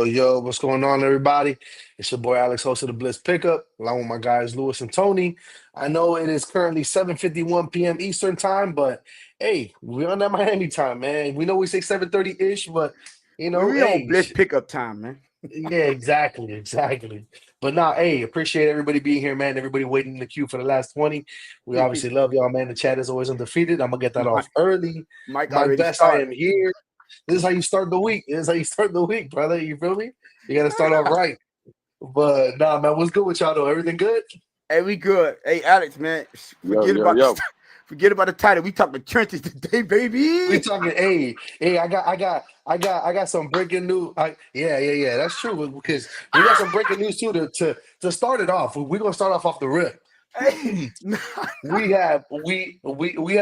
Yo, what's going on, everybody? It's your boy Alex, host of the Bliss Pickup, along with my guys Lewis and Tony. I know it is currently 7:51 p.m. Eastern time, but hey, we're on that Miami time, man. We know we say 7:30-ish, but We on hey, Bliss pickup time, man. yeah, exactly. But nah, hey, appreciate everybody being here, man. Everybody waiting in the queue for the last 20. We obviously love y'all, man. The chat is always undefeated. I'm gonna get that Mike, off early. Mike My already best, I am started. here. This is how you start the week. This is how you start the week, brother. You feel me? You got to start off right. But nah, man, what's good with y'all though? Everything good? Hey, we good. Hey, Alex, man, Yo, yo, yo. forget about the title. We talking trenches today, We baby. talking. Hey, I got some breaking news. Yeah. That's true because we got some breaking news too to start it off. We're gonna start off the rip. Hey, nah, We have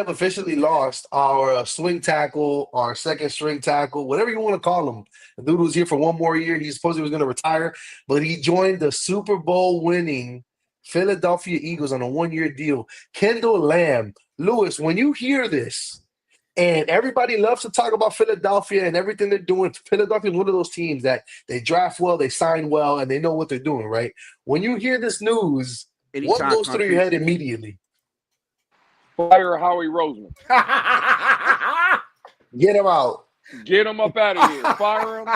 officially lost our swing tackle, our second string tackle, whatever you want to call him. The dude was here for one more year. He supposedly was going to retire, but he joined the Super Bowl winning Philadelphia Eagles on a 1 year deal. Kendall Lamb, Lewis, when you hear this, and everybody loves to talk about Philadelphia and everything they're doing. Philadelphia is one of those teams that they draft well, they sign well, and they know what they're doing, right? When you hear this news, what anytime goes through your concrete. head immediately? Fire Howie Roseman. Get him out. Get him up out of here. Fire him.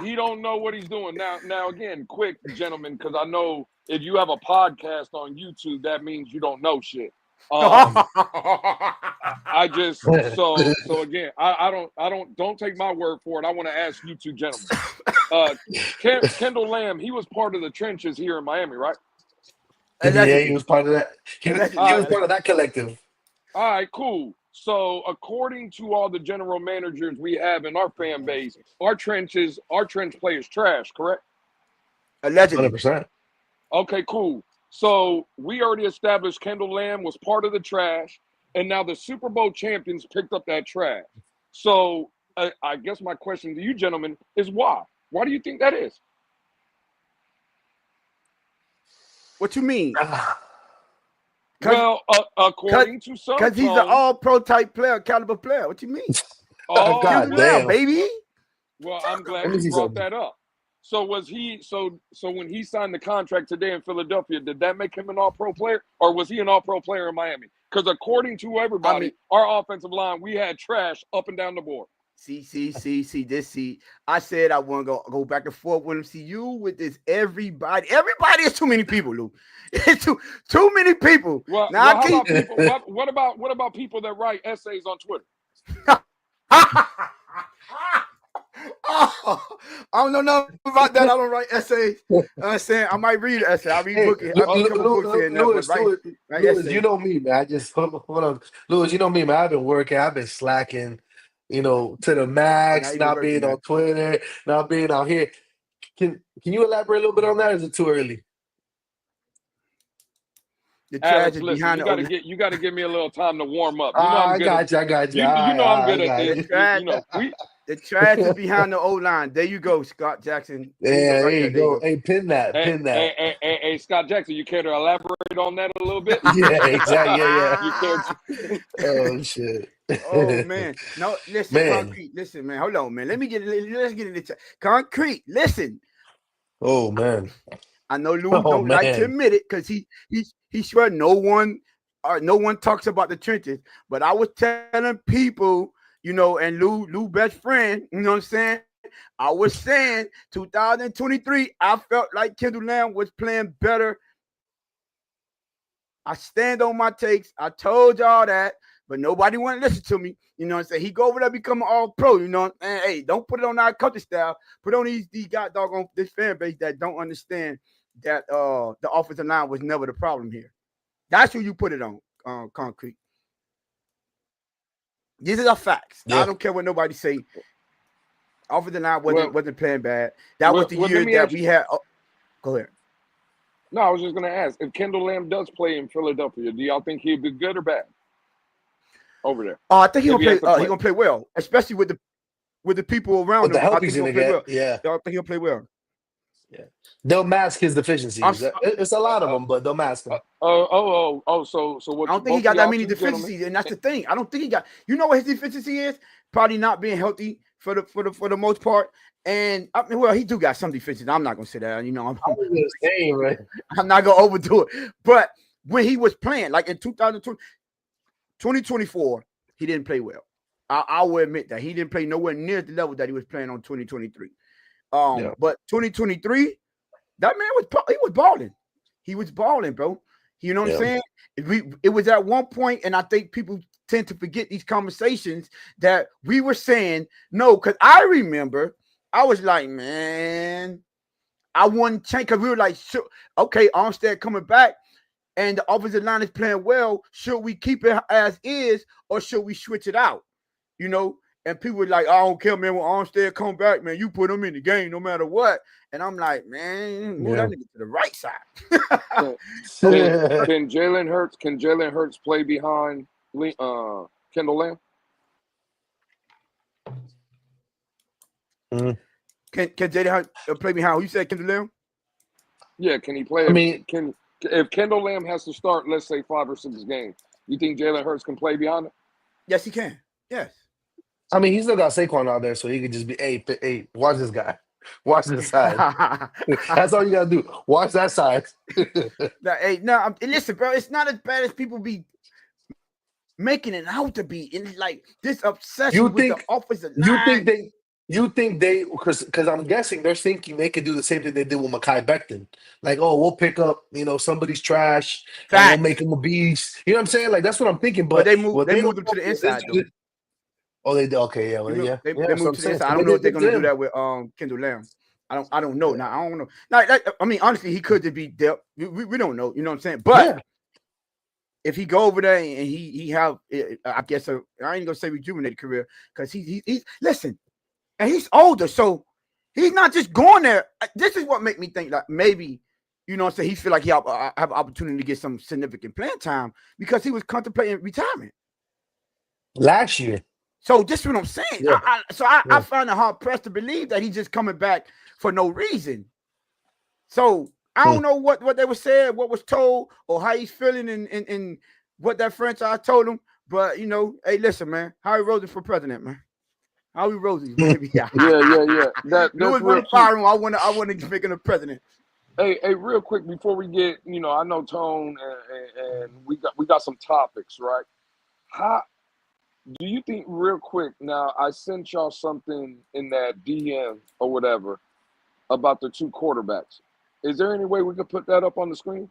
He don't know what he's doing. Now again, quick, gentlemen, because I know if you have a podcast on YouTube, that means you don't know shit. I just so again, I don't take my word for it. I want to ask you two gentlemen. Kendall Lamb, he was part of the trenches here in Miami, right? Yeah, he was part of that. He was part of that collective. All right, cool. So according to all the general managers we have in our fan base, our trench play is trash, correct? Allegedly. 100%. Okay, cool. So we already established Kendall Lamb was part of the trash, and now the Super Bowl champions picked up that trash. So I guess my question to you gentlemen is why? Why do you think that is? What you mean? Well, according to some, Because he's an all-pro type player, caliber player. What you mean? Oh, God damn. Baby. Well, I'm glad you brought that up. So was he so when he signed the contract today in Philadelphia, did that make him an all-pro player, or was he an all-pro player in Miami? Because according to everybody, our offensive line, we had trash up and down the board. See. I said I want to go back and forth with him. See, you with this everybody. Everybody is too many people, Lou. It's too many people. Well, now how about people? What about people that write essays on Twitter? I don't know nothing about that. I don't write essays. I'm saying I might read an essay. I read books. Lewis, you know me, man. I just hold on. Lewis, you know me, man. I've been working. I've been slacking, to the max. Not being on Twitter, not being out here. Can you elaborate a little bit on that? Or is it too early? The Alex, listen, you got to give me a little time to warm up. I got you. You know I'm good at this. The trash is behind the O-line. There you go, Scott Jackson. Yeah, there you go. Hey, pin that. Hey, Scott Jackson, you care to elaborate on that a little bit? Yeah, exactly. Yeah. You Oh shit. Oh man. No, listen, man. Concrete. Listen, man. Hold on, man. Let's get into Concrete. Listen. Oh man. I know Lou don't like to admit it because he swear no one talks about the trenches. But I was telling people, and Lou best friend, you know what I'm saying? I was saying 2023, I felt like Kendall Lamb was playing better. I stand on my takes. I told y'all that, but nobody want to listen to me. You know what I'm saying? He go over there, become an all-pro, and hey, don't put it on our coaching staff. Put on these guys on this fan base that don't understand that the offensive line was never the problem here. That's who you put it on, Concrete. These are facts. Yeah. I don't care what nobody say. Offensive line wasn't playing bad. That was the year that we had. Oh, go ahead. No, I was just going to ask, if Kendall Lamb does play in Philadelphia, do y'all think he'd be good or bad over there? I think he's gonna play well, especially with the people around him. The help he's gonna get. Well. Yeah, I think he'll play well. Yeah, they'll mask his deficiencies. It's a lot of them, but they'll mask them. So what? I don't think he got that many deficiencies, and that's the thing. I don't think he got. You know what his deficiency is? Probably not being healthy for the most part. And I mean, well, he do got some defenses. I'm not gonna say that. You know, right? I'm not gonna overdo it. But when he was playing, like in 2024, he didn't play well. I will admit that he didn't play nowhere near the level that he was playing on 2023. But 2023, that man was balling. He was balling, bro. You know what I'm saying? It was at one point, and I think people tend to forget these conversations that we were saying no, because I remember I was like, man, I wouldn't change because we were like, sure, okay, Armstead coming back, and the offensive line is playing well. Should we keep it as is, or should we switch it out? You know, and people were like, I don't care, man. When Armstead come back, man, you put him in the game no matter what. And I'm like, man, move that nigga to the right side. Can Jalen Hurts play behind Kendall Lamb? Can Jalen Hurts play behind who you said, Kendall Lamb? Yeah, can he play? I mean, if Kendall Lamb has to start, let's say 5 or 6 games, you think Jalen Hurts can play behind it? Yes, he can. Yes. I mean, he's still got Saquon out there, so he could just be, hey, watch this guy. Watch this side. That's all you gotta do. Watch that side. Listen, bro, it's not as bad as people be making it out to be. And like this obsession with the offensive line. You think they because I'm guessing they're thinking they could do the same thing they did with Mekhi Becton. Like, we'll pick up, somebody's trash and we'll make him a beast. You know what I'm saying? Like that's what I'm thinking. But they moved him to the inside though. Oh, they did. Okay, yeah, well, they moved to the inside. I don't know if they're gonna do that with Kendall Lamb. I don't know. Now I don't know. Now, I mean, honestly, he could just be depth. We don't know. You know what I'm saying? But if he go over there and he have, I guess I ain't gonna say rejuvenated career because he's listen, and he's older, so he's not just going there. This is what make me think like maybe, you know what I'm saying, he feel like he have an opportunity to get some significant playing time because he was contemplating retirement last year. So this is what I'm saying. Yeah. I find it hard pressed to believe that he's just coming back for no reason. So I don't know what they were saying, what was told, or how he's feeling and what that franchise told him. But hey, listen, man, Howie Roseman for president, man. Howie Roseman, baby. yeah. That's real fire him. I want to make him the president. Hey, real quick before we get, I know Tone and we got some topics, right? How do you think, real quick, now I sent y'all something in that DM or whatever about the 2 quarterbacks. Is there any way we could put that up on the screen?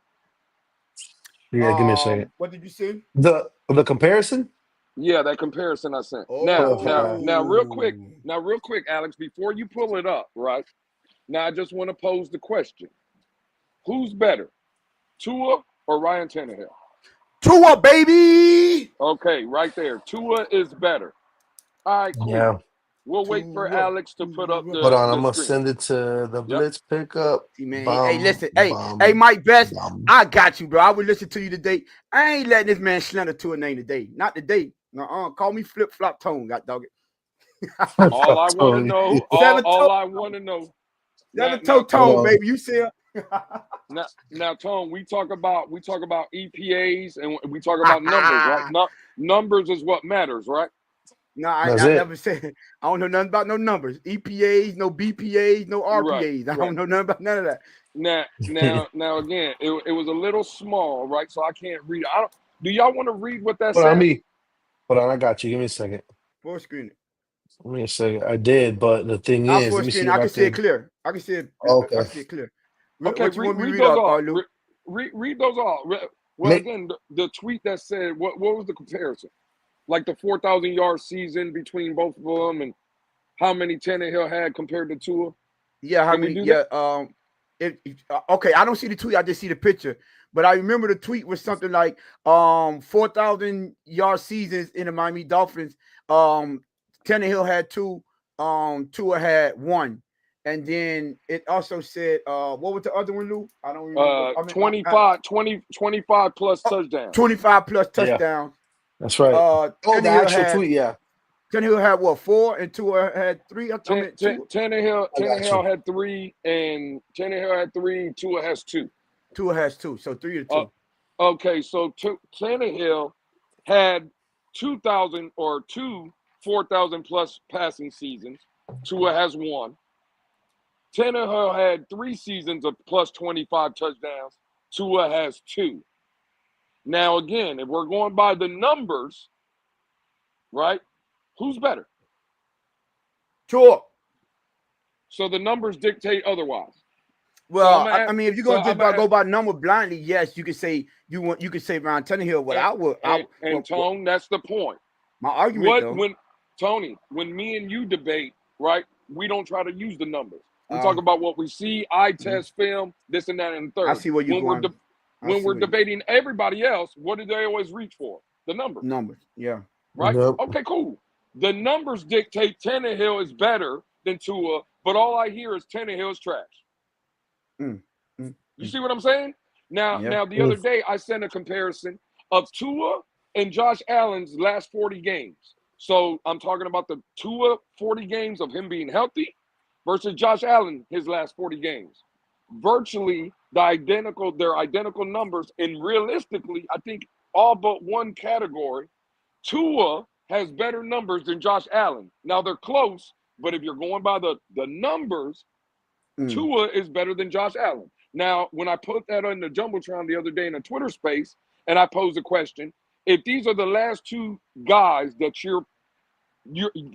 Yeah, give me a second. What did you say? The comparison? Yeah, that comparison I sent. Oh. Now, real quick, Alex, before you pull it up, right? Now, I just want to pose the question. Who's better, Tua or Ryan Tannehill? Tua, baby. Okay, right there. Tua is better. All right, cool. Yeah. We'll wait for Alex to put up the. Hold on, I'm gonna send it to the Blitz pickup. Man, hey, listen, hey, Mike Best, I got you, bro. I would listen to you today. I ain't letting this man slander Tua name today. Not today. Call me Flip Flop Tone, god dog it. All I want to know. All I want to know. Seven-toe Tone, baby. You see her? Now, Tone, we talk about EPAs and we talk about numbers, right? Numbers is what matters, right? No, I never said. I don't know nothing about no numbers. EPAs, no BPAs, no RPAs. Right, I don't know nothing about none of that. Now again, it was a little small, right? So I can't read. Do y'all want to read what that says? Hold on, I got you. Give me a second. Full screen it. Give me a second. I did, but the thing is, let me see. I can see it clear. I can see it. Okay. I can see it clear. Okay, read those all. Read those all. Well, again, the tweet that said, what was the comparison? Like the 4,000-yard season between both of them, and how many Tannehill had compared to Tua? Yeah, how many? Yeah. Okay, I don't see the tweet. I just see the picture. But I remember the tweet was something like 4,000-yard seasons in the Miami Dolphins. Tannehill had 2. Tua had 1. And then it also said, what was the other one, Lou? I don't remember. 25 plus touchdowns. 25 plus touchdowns. Yeah. That's right. The actual tweet, yeah. Tannehill had 4, and Tua had 3. Tannehill had 3, and Tannehill had 3. Tua has 2. Tua has 2, so 3 to 2. Okay, so Tannehill had 2,000 or 2 4,000 plus passing seasons. Tua has 1. Tannehill had 3 seasons of plus 25 touchdowns. Tua has 2. Now, again, if we're going by the numbers, right, who's better? Tua. So the numbers dictate otherwise. Well, so I mean, if you're gonna just go by number blindly, yes, you could say Ryan Tannehill. Tone, that's the point. My argument, when me and you debate, right, we don't try to use the numbers. We talk about what we see, eye test, film, this and that, and the third. I see what you're going. When we're debating everybody else, what do they always reach for? The numbers. Numbers, yeah. Right? Yep. Okay, cool. The numbers dictate Tannehill is better than Tua, but all I hear is Tannehill is trash. You see what I'm saying? Now, the other day I sent a comparison of Tua and Josh Allen's last 40 games. So I'm talking about the Tua 40 games of him being healthy versus Josh Allen his last 40 games. Virtually they're identical numbers, and realistically, I think all but one category, Tua has better numbers than Josh Allen. Now they're close, but if you're going by the numbers, Tua is better than Josh Allen. Now, when I put that on the Jumbotron the other day in a Twitter space, and I posed a question, if these are the last 2 guys that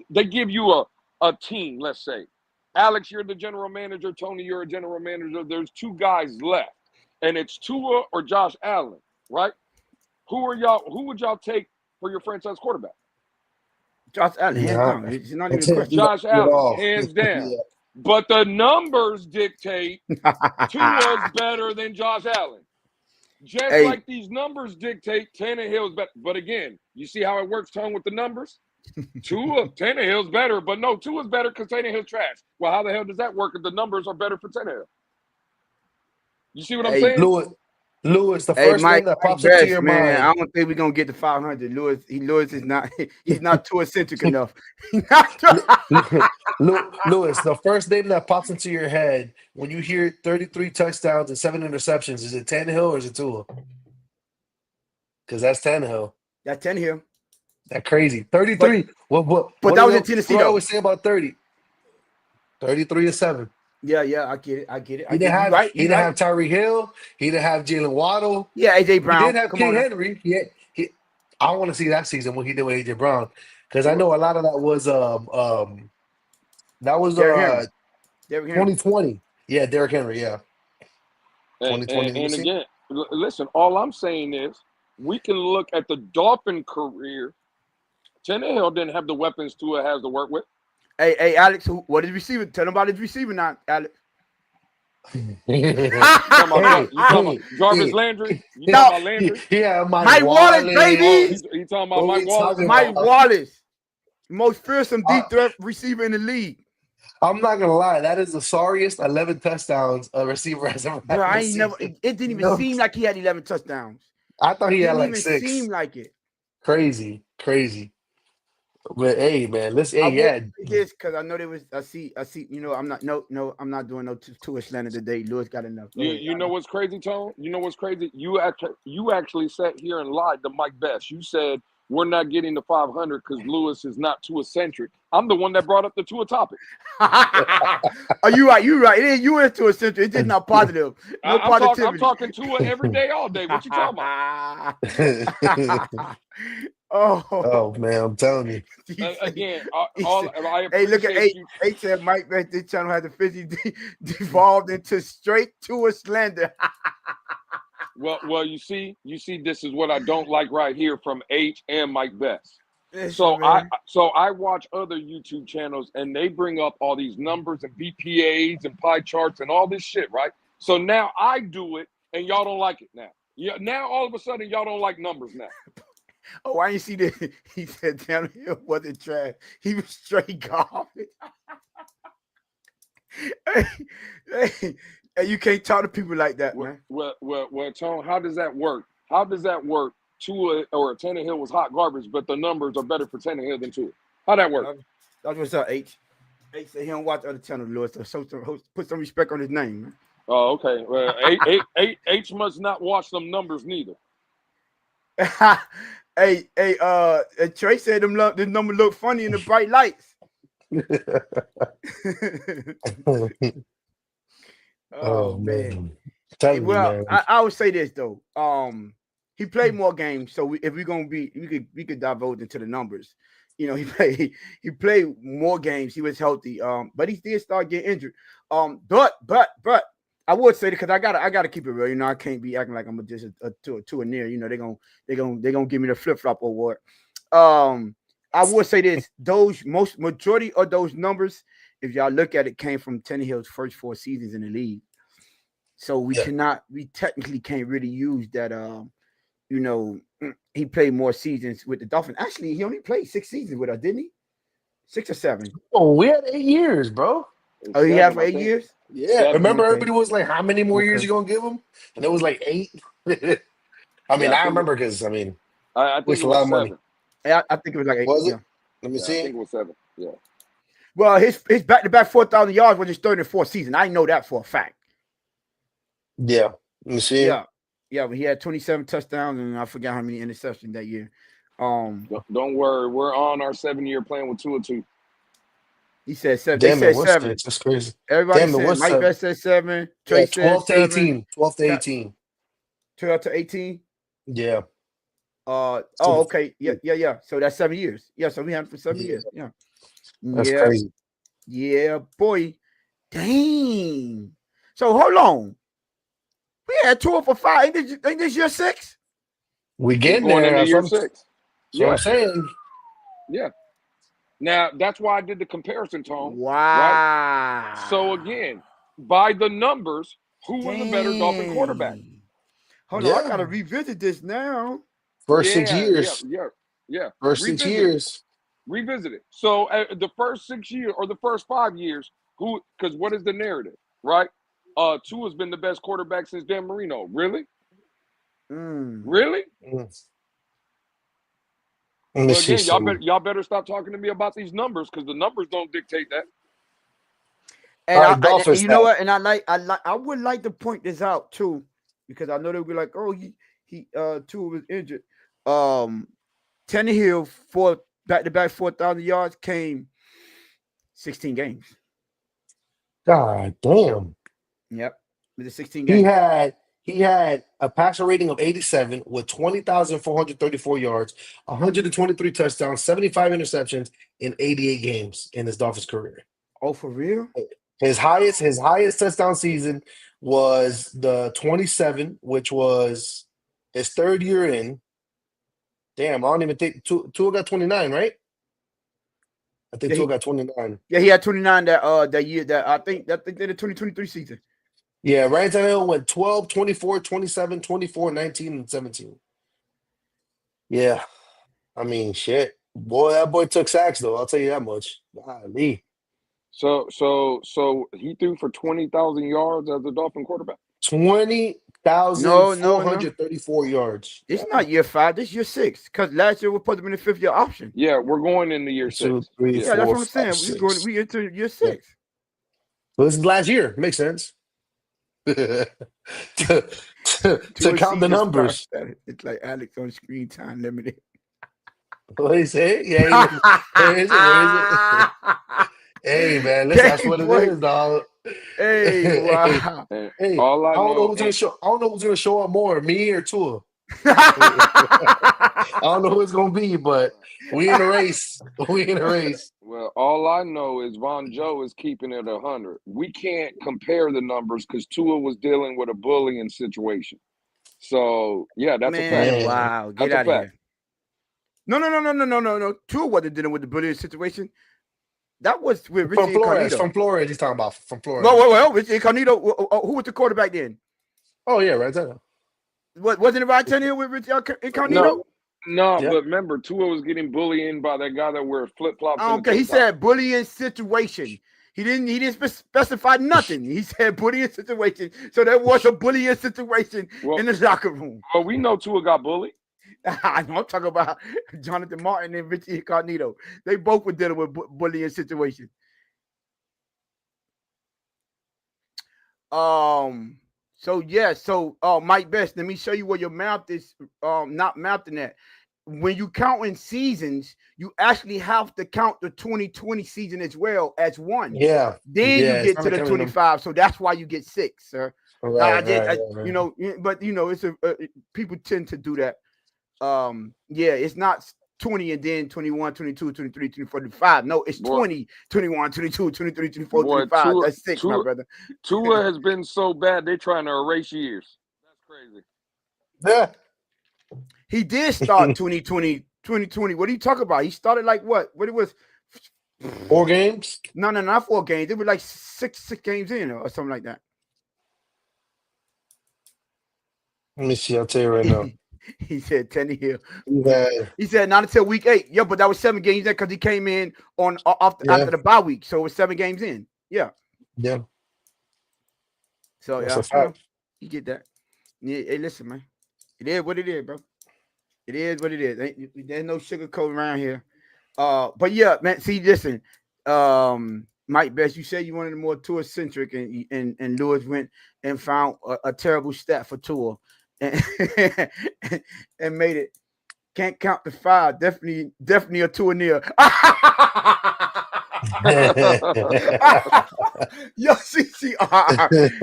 they give you a team, let's say, Alex, you're the general manager, Tony, you're a general manager, there's 2 guys left, and it's Tua or Josh Allen, right? Who would y'all take for your franchise quarterback? Josh Allen, hands down. It's not even a question. Josh Allen, hands down. Yeah. But the numbers dictate Tua's better than Josh Allen. Just like these numbers dictate Tannehill's better. But again, you see how it works, Tone, with the numbers? Tannehill's better, but no, Tua's better because Tannehill's trash. Well, how the hell does that work if the numbers are better for Tannehill? You see what I'm saying? Lewis, the first name that pops into your mind. I don't think we're gonna get to 500. Lewis is not. He's not too eccentric enough. Lewis, the first name that pops into your head when you hear 33 touchdowns and 7 interceptions, is it Tannehill or is it Tua? Because that's Tannehill. That's Tannehill. That's crazy. 33. But that was in Tennessee. What I always say about 30. 33 to 7. Yeah, I get it. He didn't have Tyreek Hill. He didn't have Jalen Waddle. Yeah, AJ Brown. He did have King Henry. I want to see that season what he did with AJ Brown, because I know a lot of that was 2020. Yeah, Derrick Henry. Yeah, 2020. And again, listen. All I'm saying is we can look at the Dolphin career. Tannehill didn't have the weapons Tua has to work with. Hey, Alex, what is receiver? Tell them about his receiver now, Alex. You talking about Jarvis Landry? You talking about Landry? Yeah, Mike Wallace, baby. You talking about Mike Wallace? Mike Wallace, most fearsome deep threat receiver in the league. I'm not gonna lie, that is the sorriest 11 touchdowns a receiver has ever had. It didn't even seem like he had 11 touchdowns. I thought he had like 6. It didn't even seem like it. Crazy. But hey, man, this because I know there was. I see. You know, I'm not doing no Tua slander today. Lewis got enough. You know what's crazy, Tone? You know what's crazy? You actually sat here and lied to Mike Best. You said we're not getting to 500 because Lewis is not Tua centric. I'm the one that brought up the Tua topic. Oh, you right. You were Tua centric. It's just not positive. No positivity. I'm talking Tua every day, all day. What you talking about? Oh man, I'm telling you. Again, hey, look at H said Mike Best. This channel has officially devolved into straight Tua slander. Well, you see, this is what I don't like right here from H and Mike Best. So I watch other YouTube channels and they bring up all these numbers and BPAs and pie charts and all this shit, right? So now I do it and y'all don't like it now. Yeah, now all of a sudden y'all don't like numbers now. Oh, I didn't see that. He said down here wasn't trash. He was straight garbage. Hey, you can't talk to people like that, man. Well, Tone, how does that work? Tua or Tannehill was hot garbage, but the numbers are better for Tannehill than Tua. How that work? That's what's up, H. H said he don't watch other channels, Lewis. So put some respect on his name, man. Oh, okay. Well, H must not watch them numbers neither. Trey said the number look funny in the bright lights. Oh Man. man, telling you, Well, man. I would say this though. He played more games, so if we're gonna be, we could divulge into the numbers. You know, he played more games. He was healthy. But he did start getting injured. But I would say, because I gotta keep it real. You know, I can't be acting like I'm just to a near. You know, they're gonna give me the flip flop award. I would say this: those majority of those numbers, if y'all look at it, came from Tannehill's first 4 seasons in the league. So we technically can't really use that. You know, he played more seasons with the Dolphins. Actually, he only played 6 seasons with us, didn't he? 6 or 7. Oh, we had 8 years, bro. Oh, he had for 8 years? Yeah, 7. remember Okay. everybody was like, "How many more years Okay. you gonna give him?" And it was like 8. I mean, Yeah, I remember because I think waste it a lot was of money. 7. I think it was like 8. Was Yeah. it? Let me Yeah, I see. think it was 7. Yeah. Well, his back-to-back 4,000 yards was his 3rd and 4th season. I know that for a fact. Yeah, let me see. Yeah, but he had 27 touchdowns and I forgot how many interceptions that year. Don't worry, we're on our 7-year plan with 2 or 2. He said 7. Damn, They it said was 7. 6. That's crazy. Everybody Damn, it said was Mike 7. Best said 7. Yeah, Trey said 12 to 7. 18. 12 to 18. 12 to 18. Yeah. Okay. Yeah. So that's 7 years. Yeah, so we had him for 7 Yeah. years. Yeah. That's Yeah. crazy. Yeah, boy. Dang. So hold on. We had 2 for 5. Ain't this year 6? We We're getting going there. into That's year what 6. I'm Yeah, saying. yeah. Now that's why I did the comparison, Tom. Wow. Right. So again, by the numbers, who was a better Dolphin quarterback? Hold on, I Yeah. gotta revisit this now. First 6 years. Yeah. First 6 years. Revisit it. So the first 6 years or the first 5 years, because what is the narrative, right? Tua's been the best quarterback since Dan Marino. Really? Really? Let me Well, see again, y'all better stop talking to me about these numbers because the numbers don't dictate that. And all right, Dolphins you know stats. what? And I would like to point this out too, because I know they'll be like, oh, he Tua was injured. Tannehill for back-to-back 4,000 yards came 16 games. God damn. Yep, with the 16 games. He had a passer rating of 87 with 20,434 yards, 123 touchdowns, 75 interceptions in 88 games in his Dolphins career. Oh, for real? His highest touchdown season was the 27, which was his 3rd year in. Damn, I don't even think Tua got 29, right? I think Tua got 29. Yeah, he had 29 that year. That I think they're the 2023 season. Yeah, Ryan Tannehill went 12, 24, 27, 24, 19, and 17. Yeah. I mean, shit. Boy, that boy took sacks, though. I'll tell you that much. Golly. So he threw for 20,000 yards as a Dolphin quarterback. 20,434 yards. It's not year 5. This year 6. Because last year we put them in the 5th-year option. Yeah, we're going into year 6. 2, 3, Yeah, 4, that's what I'm 5, saying. 6. We into year 6. So this is last year. Makes sense. to count the numbers. It's like Alex on Screen Time Limited. What he say? Yeah. Where is it? Hey, man, listen, that's what it is, dog. Hey, wow. Hey, all I don't know know who's gonna show. I don't know who's gonna show up more, me or Tua. I don't know who it's gonna be, but we in a race. We in a race. Well, all I know is Von Joe is keeping it 100. We can't compare the numbers because Tua was dealing with a bullying situation. So yeah, that's a fact. Wow, get that's out of here. No. Tua wasn't dealing with the bullying situation. That was with Richie Incognito. From Flores, he's talking about from Flores. Well, Richie Incognito. Who was the quarterback then? Oh yeah, right there. Wasn't it Ryan Tannehill with Richie Incognito? No, but remember, Tua was getting bullied by that guy that wears flip flops. Okay, he said bullying situation. He didn't specify nothing. He said bullying situation. So there was a bullying situation in the locker room. Well, we know Tua got bullied. I'm talking about Jonathan Martin and Richie Incognito. They both were dealing with bullying situation. Mike Best, let me show you where your mouth is not mouthing at. When you count in seasons, you actually have to count the 2020 season as well as one. Yeah. Then you get to the 25. So that's why you get 6, sir. Right. You know, but you know, it's people tend to do that. It's not 20 and then 21, 22, 23, 24, 25. No, it's 20, 21, 22, 23, 24, 25. That's 6, my brother. Tua has been so bad, they're trying to erase years. That's crazy. Yeah. He did start 2020. What are you talking about? He started like what? What it was? 4 games? No, not 4 games. It was like six games in or something like that. Let me see. I'll tell you right now. He said Tannehill. Yeah. He said not until week 8. Yeah, but that was 7 games in because he came in after the bye week, so it was 7 games in. Yeah. So that's a fact. You get that. Yeah, hey, listen, man. It is what it is, bro. It is what it is. There's no sugarcoat around here. But yeah, man. See, listen. Mike Best, you said you wanted more Tua centric, and Lewis went and found a terrible stat for Tua, and made it. Can't count to 5. Definitely a Tua near. Yo, CCR.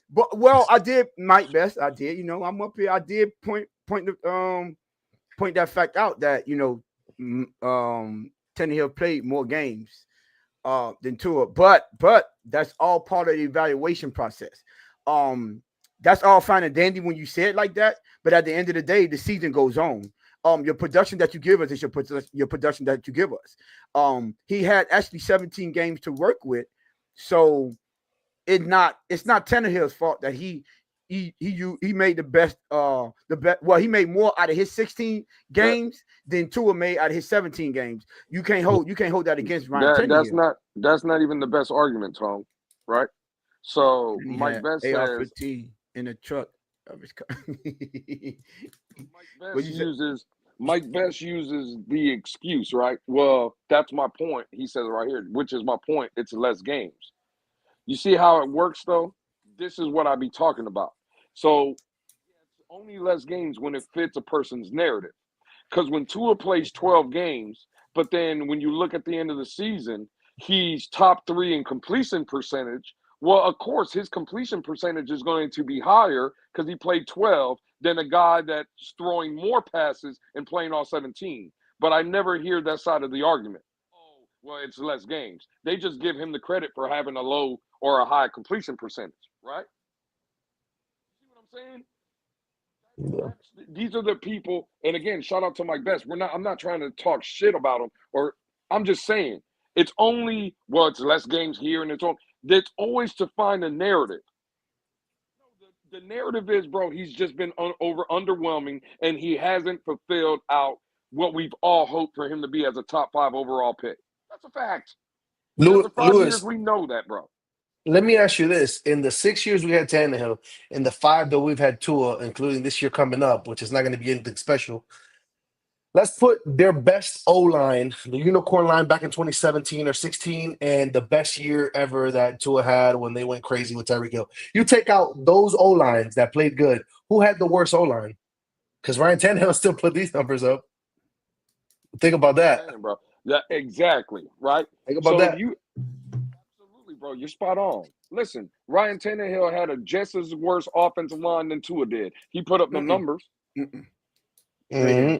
But I did Mike Best. I did. You know, I'm up here. I did point that fact out that Tannehill played more games than Tua, but that's all part of the evaluation process. That's all fine and dandy when you say it like that, but at the end of the day, the season goes on. Your production that you give us is your production that you give us. He had actually 17 games to work with, so it's not Tannehill's fault that he made the best. Well, he made more out of his 16 games than Tua made out of his 17 games. You can't hold that against Ryan Tannehill. That's not even the best argument, Tom. Right? So Mike Best says AR-15 in the truck of his car. Mike Best uses the excuse, right? Well, that's my point. He says right here, which is my point. It's less games. You see how it works, though? This is what I be talking about. So it's only less games when it fits a person's narrative. Because when Tua plays 12 games, but then when you look at the end of the season, he's top 3 in completion percentage. Well, of course, his completion percentage is going to be higher because he played 12 than a guy that's throwing more passes and playing all 17. But I never hear that side of the argument. Oh, well, it's less games. They just give him the credit for having a low or a high completion percentage, right? See what I'm saying? Yeah. These are the people, and again, shout out to Mike Best. I'm not trying to talk shit about him, or I'm just saying it's only it's less games here, and it's always to find a narrative. The narrative is, bro, he's just been underwhelming, and he hasn't fulfilled out what we've all hoped for him to be as a top 5 overall pick. That's a fact. After 5 years, we know that, bro. Let me ask you this. In the 6 years we had Tannehill, in the 5 that we've had Tua, including this year coming up, which is not going to be anything special, let's put their best O-line, the unicorn line back in 2017 or 16, and the best year ever that Tua had when they went crazy with Tyreek Hill. You take out those O-lines that played good. Who had the worst O-line? Because Ryan Tannehill still put these numbers up. Think about that. Man, bro. Yeah, exactly, right? Think about that. Absolutely, bro. You're spot on. Listen, Ryan Tannehill had a just as worse offensive line than Tua did. He put up the numbers. Mm-hmm.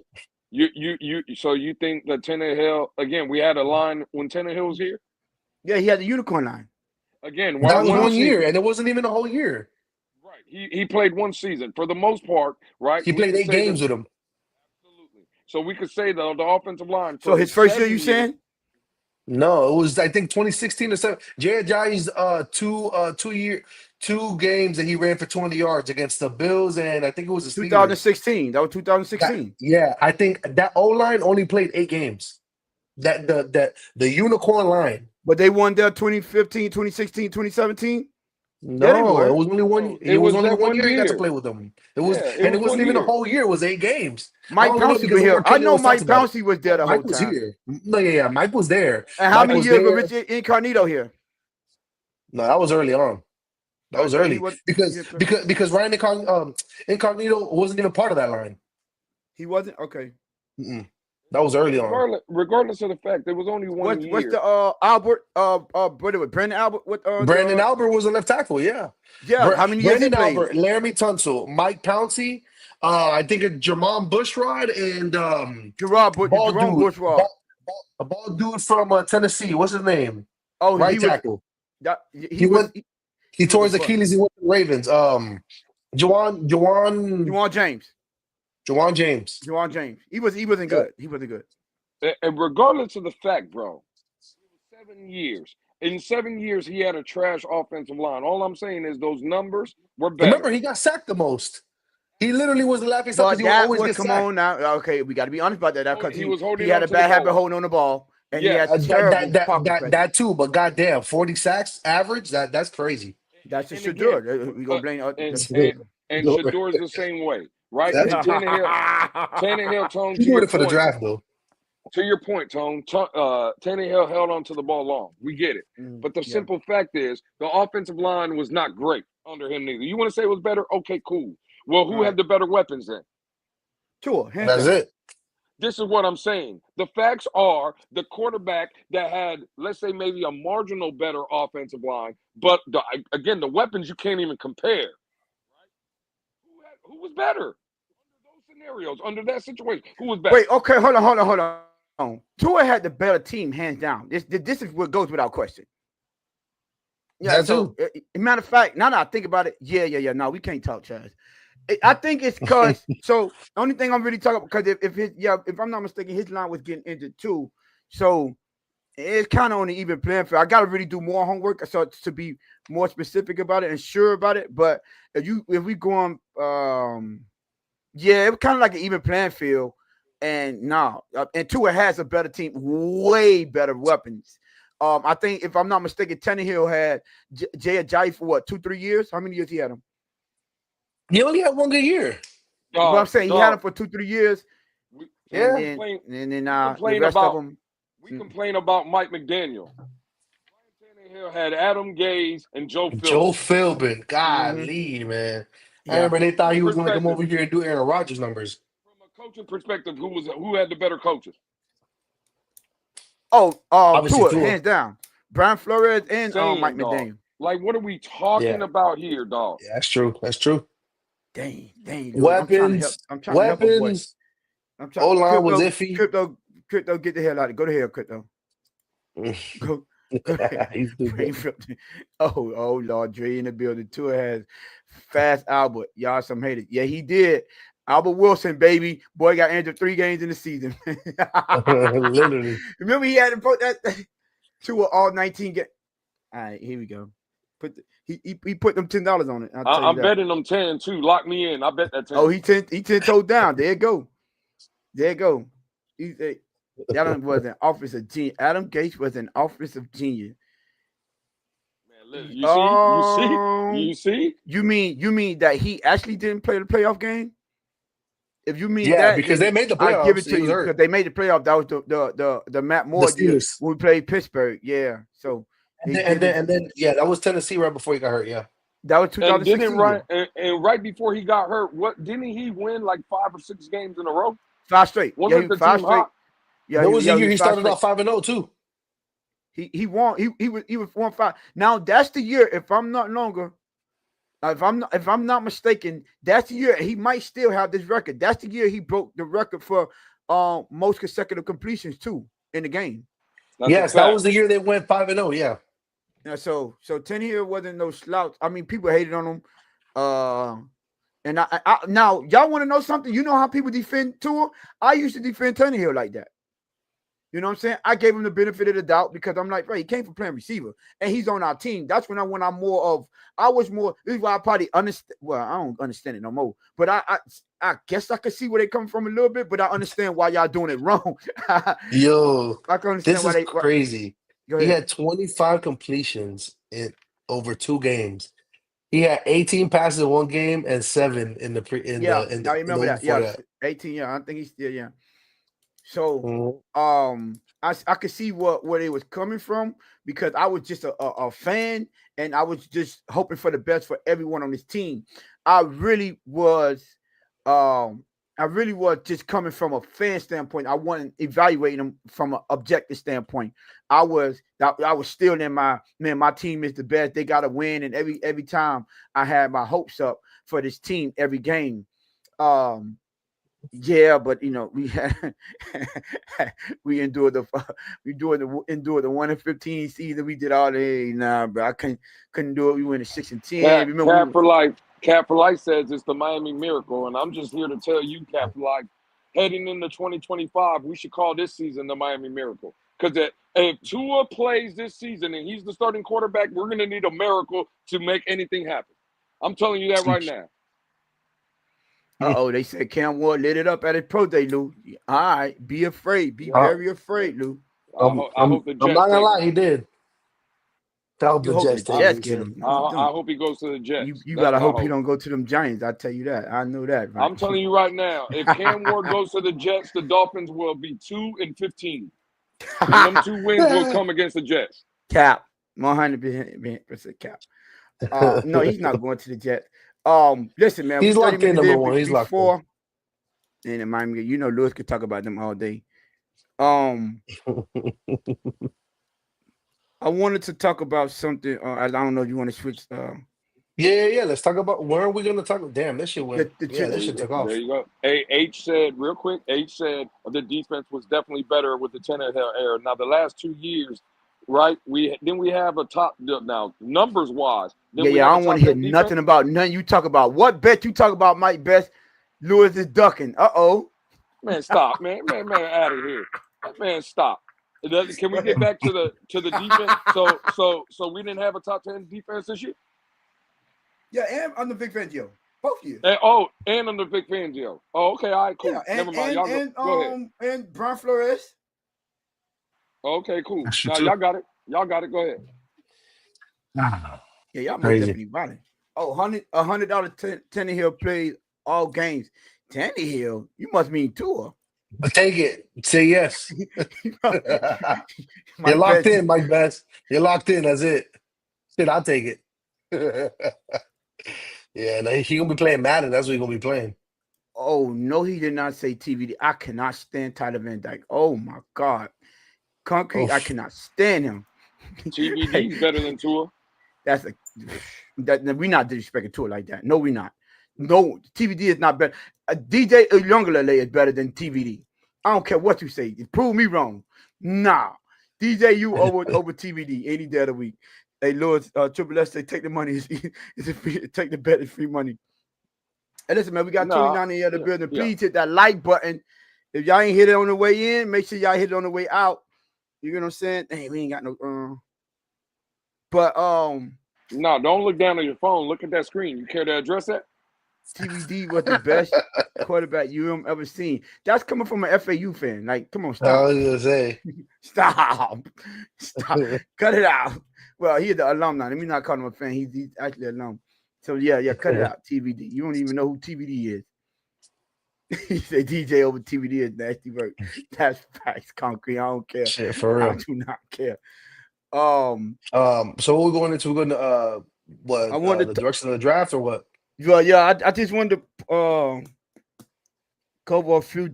So you think that Tannehill, again, we had a line when Tannehill was here? Yeah, he had the unicorn line. Again, that was 1 year, and it wasn't even a whole year. Right. He played 1 season. For the most part, right? He played 8 games with him. Absolutely. So we could say that the offensive line. So his first year, you saying? No, it was I think 2016 or 7. Jared Ajayi's 2 games that he ran for 20 yards against the Bills, and I think it was 2016. That was 2016. Yeah, I think that O-line only played 8 games. That the unicorn line. But they won there 2015, 2016, 2017. No, it was only one. It was only 1 year he got to play with them. It wasn't even a whole year. It was 8 games. Mike Pouncey was here. I know Mike Pouncey was there the whole time. Mike was here. No, yeah, Mike was there. And how many years was Rich Incognito here? No, that was early on. That was So he early was because Ryan Incognito wasn't even part of that line. he wasn't okay. Mm-mm. That was early on. Regardless of the fact, there was only one year. What's the Albert what it was Brandon Albert? What Brandon Albert was a left tackle. Yeah. how many years he Brandon played? Albert, Laramie Tunsil, Mike Pouncey, I think Jermon Bushrod and Jerome dude, Bushrod. a bald dude from Tennessee. What's his name? Oh, Right tackle. He tore his Achilles. He went to the Ravens. Juwan James. He wasn't good. He wasn't good. And regardless of the fact, bro, 7 years. In 7 years, he had a trash offensive line. All I'm saying is those numbers were better. Remember, he got sacked the most. He literally was the laughing stock because he would always get sacked. Come on now. Okay, we got to be honest about that because he had a bad habit holding on the ball. And he had that too, but goddamn, 40 sacks average, that's crazy. That's a Shador. We gonna blame and Shador's the same way, right? Tannehill Tone, he doing it for the draft though. To your point, Tone, Tannehill held on to the ball long. We get it. But the simple fact is the offensive line was not great under him neither. You want to say it was better? Okay, cool. Well, who had the better weapons then? Tua. That's it. This is what I'm saying. The facts are the quarterback that had, let's say, maybe a marginal better offensive line, but again, the weapons you can't even compare. Right? Who was better under those scenarios, under that situation? Who was better? Wait, okay, hold on. Tua had the better team, hands down. This is what goes without question. Yeah. So, matter of fact, now that I think about it, yeah. No, we can't talk trash. I think it's because so the only thing I'm really talking about because if I'm not mistaken, his line was getting injured too. So it's kind of on the even playing field. I gotta really do more homework so to be more specific about it and sure about it. But if we go on it was kind of like an even playing field. And and Tua has a better team, way better weapons. I think if I'm not mistaken, Tannehill had Jay Ajayi for what 2-3 years? How many years he had him? He only had one good year. But I'm saying he had him for 2-3 years. And then the rest of them. We complain about Mike McDaniel. Ryan Tannehill had Adam Gase and Joe Philbin. Joe Philbin. Golly, man. I remember they thought he was going to come over here and do Aaron Rodgers numbers. From a coaching perspective, who had the better coaches? Tua, hands down. Brian Flores and Mike McDaniel. Like, what are we talking about here, dog? Yeah, that's true. Dang. Dude, weapons. I'm trying to help weapons. O-line was iffy. Crypto, get the hell out of it. Go to hell, Crypto. Go oh, Lord, Dre in the building. Tua has fast Albert. Y'all some haters. Yeah, he did. Albert Wilson, baby. Boy got injured 3 games in the season. Literally. Remember he had to put that Tua all 19 games. All right, here we go. He put them $10 on it. I'm betting them 10 too. Lock me in. I bet that 10. Oh, he 10 toed down. There you go. Adam was an offensive genius. Adam Gase was an offensive genius. Man, listen, you see? You mean that he actually didn't play the playoff game? If you mean that, because they made the playoffs. I give it to you because they made the playoff. That was the Matt Moore year when we played Pittsburgh. Yeah. So and then that was Tennessee right before he got hurt. Yeah. That was 2016. And right before he got hurt, didn't he win like 5 or 6 games in a row? 5 straight. Wasn't the 5 straight? Yeah, that was the year he started off 5-0 too. He won. He was 4-5. Now that's the year. If I'm not mistaken, that's the year he might still have this record. That's the year he broke the record for most consecutive completions too in the game. Yes, that was the year they went 5-0. Yeah. Yeah. So Tannehill wasn't no slouch. I mean, people hated on him. And I now y'all want to know something? You know how people defend Tua? I used to defend Tannehill like that. You know what I'm saying? I gave him the benefit of the doubt because I'm like, he came from playing receiver and he's on our team. That's when I was more. This is why I probably understand. Well, I don't understand it no more, but I guess I could see where they come from a little bit, but I understand why y'all doing it wrong. Yo, I can understand this is crazy. He had 25 completions in over 2 games. He had 18 passes in 1 game and 7 in the I remember that. Yeah, 18. Yeah, I think he's still. Yeah. So, I could see where they was coming from because I was just a fan and I was just hoping for the best for everyone on this team. I really was just coming from a fan standpoint. I wasn't evaluating them from an objective standpoint. I was still in my team is the best. They got to win, and every time I had my hopes up for this team every game. Yeah, but we had we endured the 1-15 season. We did all the bro. I couldn't do it. We went to 6-10. Cat for Life says it's the Miami Miracle, and I'm just here to tell you, Cat for Life, heading into 2025, we should call this season the Miami Miracle. Because if Tua plays this season and he's the starting quarterback, we're going to need a miracle to make anything happen. I'm telling you that right now. They said Cam Ward lit it up at his pro day, Lou. All right, be afraid. Be very afraid, Lou. I'm not gonna lie, he did. I hope he goes to the Jets. You gotta hope he don't go to them Giants. I tell you that. I know that. Right? I'm telling you right now, if Cam Ward goes to the Jets, the Dolphins will be 2-15. And them 2 wins will come against the Jets. Cap, 100% cap. No, he's not going to the Jets. Listen, man, he's locked in number one. He's locked in. And in Miami, Lewis could talk about them all day. I wanted to talk about something. I don't know if you want to switch. Yeah. Let's talk about where are we going to talk. Damn, this shit went. This shit took off. There you go. Hey, H said real quick. H said the defense was definitely better with the Tannehill era. Now the last 2 years, right? We have a top now numbers wise. I don't want to hear nothing about none. You talk about what bet you talk about Mike Best. Lewis is ducking. Man, stop, man, out of here. Man, stop. Can we get back to the defense? So we didn't have a top 10 defense this year. Yeah, and under Vic Fangio, both years. And under Vic Fangio. Oh, okay, all right, cool. Yeah, never mind. Y'all go ahead. And Brian Flores. Okay, cool. Now y'all got it. Go ahead. Yeah, y'all most definitely violent. $100 Tannehill played all games. Tannehill, you must mean Tua. But take it. Say yes. You're locked in, Mike Best. You're locked in. That's it. Shit, I'll take it. Yeah, he gonna be playing Madden. That's what he's gonna be playing. Oh no, he did not say TVD. I cannot stand Tyler Van Dyke. Oh my God, Concrete. I cannot stand him. TVD's better than Tua. We're not disrespecting Tua like that. No, we're not. No, TVD is not better. DJ Uiagalelei is better than TVD. I don't care what you say. Prove me wrong. Nah, DJ you over TVD any day of the week. Hey, Lewis, Triple S, they take the money. Take the bet. It's free money. Hey, listen, man, we got 29 in the other building. Please hit that like button. If y'all ain't hit it on the way in, make sure y'all hit it on the way out. You know what I'm saying? Hey, we ain't got no. No, don't look down on your phone. Look at that screen. You care to address that? TVD was the best quarterback you ever seen. That's coming from an FAU fan. Like, come on, stop. I was gonna say, stop, cut it out. Well, he's the alumni. Let me not call him a fan. He's actually an alum. So yeah, cut it out. TVD. You don't even know who TVD is. He said DJ over TVD is nasty work. That's facts, Concrete. I don't care. Shit, for real. I do not care. So what we're going into? We're going to what? I wanted the direction of the draft or what? Yeah. I just wanted to cover a few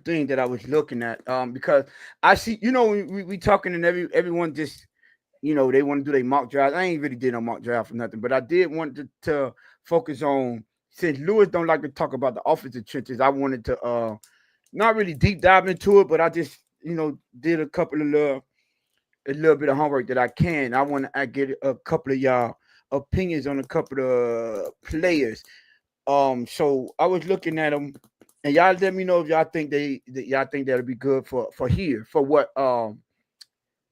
things that I was looking at. Because I see, we talking and everyone just, they want to do their mock draft. I ain't really did no mock draft or nothing, but I did want to focus on, since Lewis don't like to talk about the offensive trenches, I wanted to not really deep dive into it, but I just, did a couple of a little bit of homework that I can. I want to get a couple of y'all opinions on a couple of players. So I was looking at them, and y'all let me know if y'all think that'll be good for what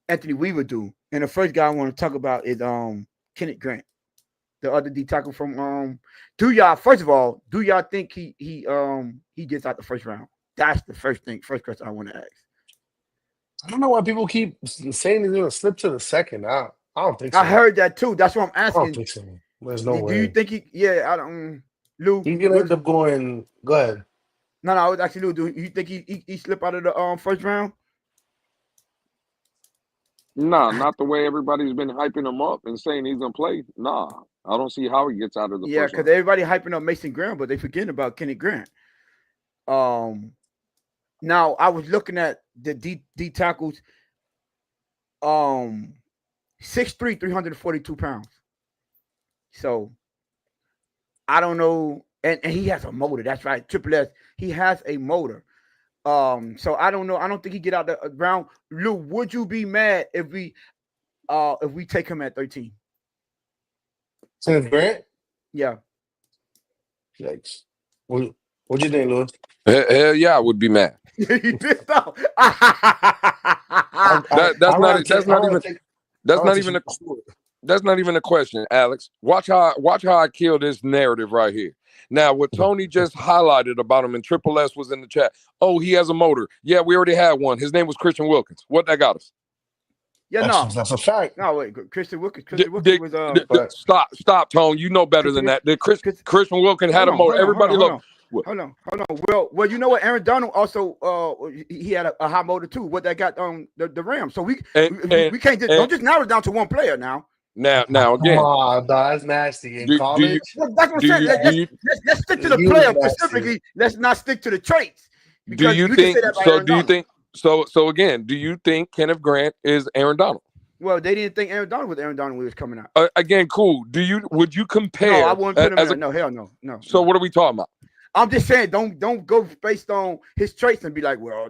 Anthony Weaver do. And the first guy I want to talk about is Kenneth Grant, the other D tackle from do y'all think he gets out the first round? That's the first question I want to ask. I don't know why people keep saying he's gonna slip to the second. I don't think so. I heard that too. That's what I'm asking. I don't think so. There's no way. Do you think I don't Lou? He's gonna end up going. Go ahead. No, I was actually Lou. Do you think he slip out of the first round? Nah, not the way everybody's been hyping him up and saying he's gonna play. Nah, I don't see how he gets out of the Yeah, first because round. everybody hyping up Mason Graham, but they forgetting about Kenny Grant. Now I was looking at the D tackles. 6'3", 342 pounds. So I don't know, and he has a motor. That's right, Triple S. He has a motor. So I don't know. I don't think he get out the round. Lou, would you be mad if we take him at 13? Kenneth Grant? Yeah. Yikes. What'd you think, Louis? Hell yeah, I would be mad. You pissed off. That's not even a question, Alex. Watch how I kill this narrative right here. Now, what Tony just highlighted about him, and Triple S was in the chat. Oh, he has a motor. Yeah, we already had one. His name was Christian Wilkins. What that got us? Yeah, that's a fact. No, wait, Christian Wilkins. Was Stop, Tone. You know better than that. Christian Wilkins had a motor. Everybody look. Hold on. Well, you know what? Aaron Donald also he had a high motor too. What that got the Rams. So we can't don't just narrow it down to one player now. Now again, come on, that's nasty. In college, that's what I'm saying. Let's stick to the player specifically. Let's not stick to the traits. Do you think so? Do you think so? So again, do you think Kenneth Grant is Aaron Donald? Well, they didn't think Aaron Donald was Aaron Donald when he was coming out. Again, cool. Would you compare? No, I wouldn't put him in. No, hell no. So what are we talking about? I'm just saying, don't go based on his traits and be like, well,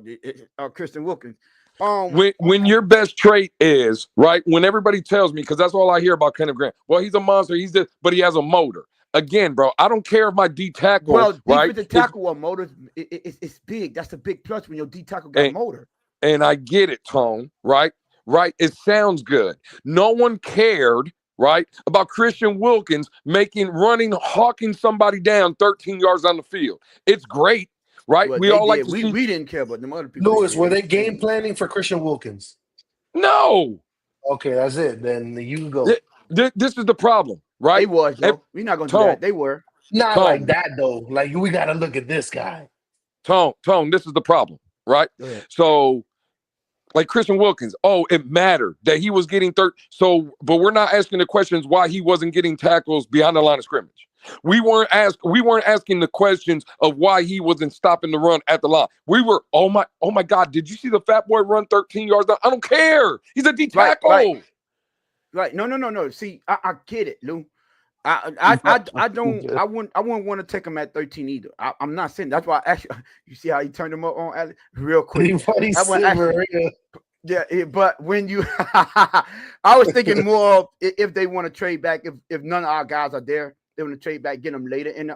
Christian Wilkins. When your best trait is right, when everybody tells me, because that's all I hear about Kenneth Grant. Well, he's a monster. But he has a motor. Again, bro, I don't care if my D tackle. Well, right, defensive tackle or motor, it's big. That's a big plus when your D tackle got a motor. And I get it, Tone. Right. It sounds good. No one cared. Right, about Christian Wilkins hawking somebody down 13 yards on the field. It's great, right? Well, we didn't care, but the other people. Louis, were they game planning for Christian Wilkins? No. Okay, that's it. Then you can go. This is the problem, right? They was. We're not gonna do that. They were not Tone. Like that though. Like we got to look at this guy. Tone. This is the problem, right? So. Like Christian Wilkins, it mattered that he was getting third. So, but we're not asking the questions why he wasn't getting tackles beyond the line of scrimmage. We weren't asking the questions of why he wasn't stopping the run at the line. We were, oh my God, did you see the fat boy run 13 yards down? I don't care. He's a D tackle. Right. No. See, I get it, Lou. I wouldn't want to take him at 13 either. I'm not saying that's why I actually you see how he turned him up on Alex real quick. But when you I was thinking more of if they want to trade back, if none of our guys are there, they want to trade back, get them later in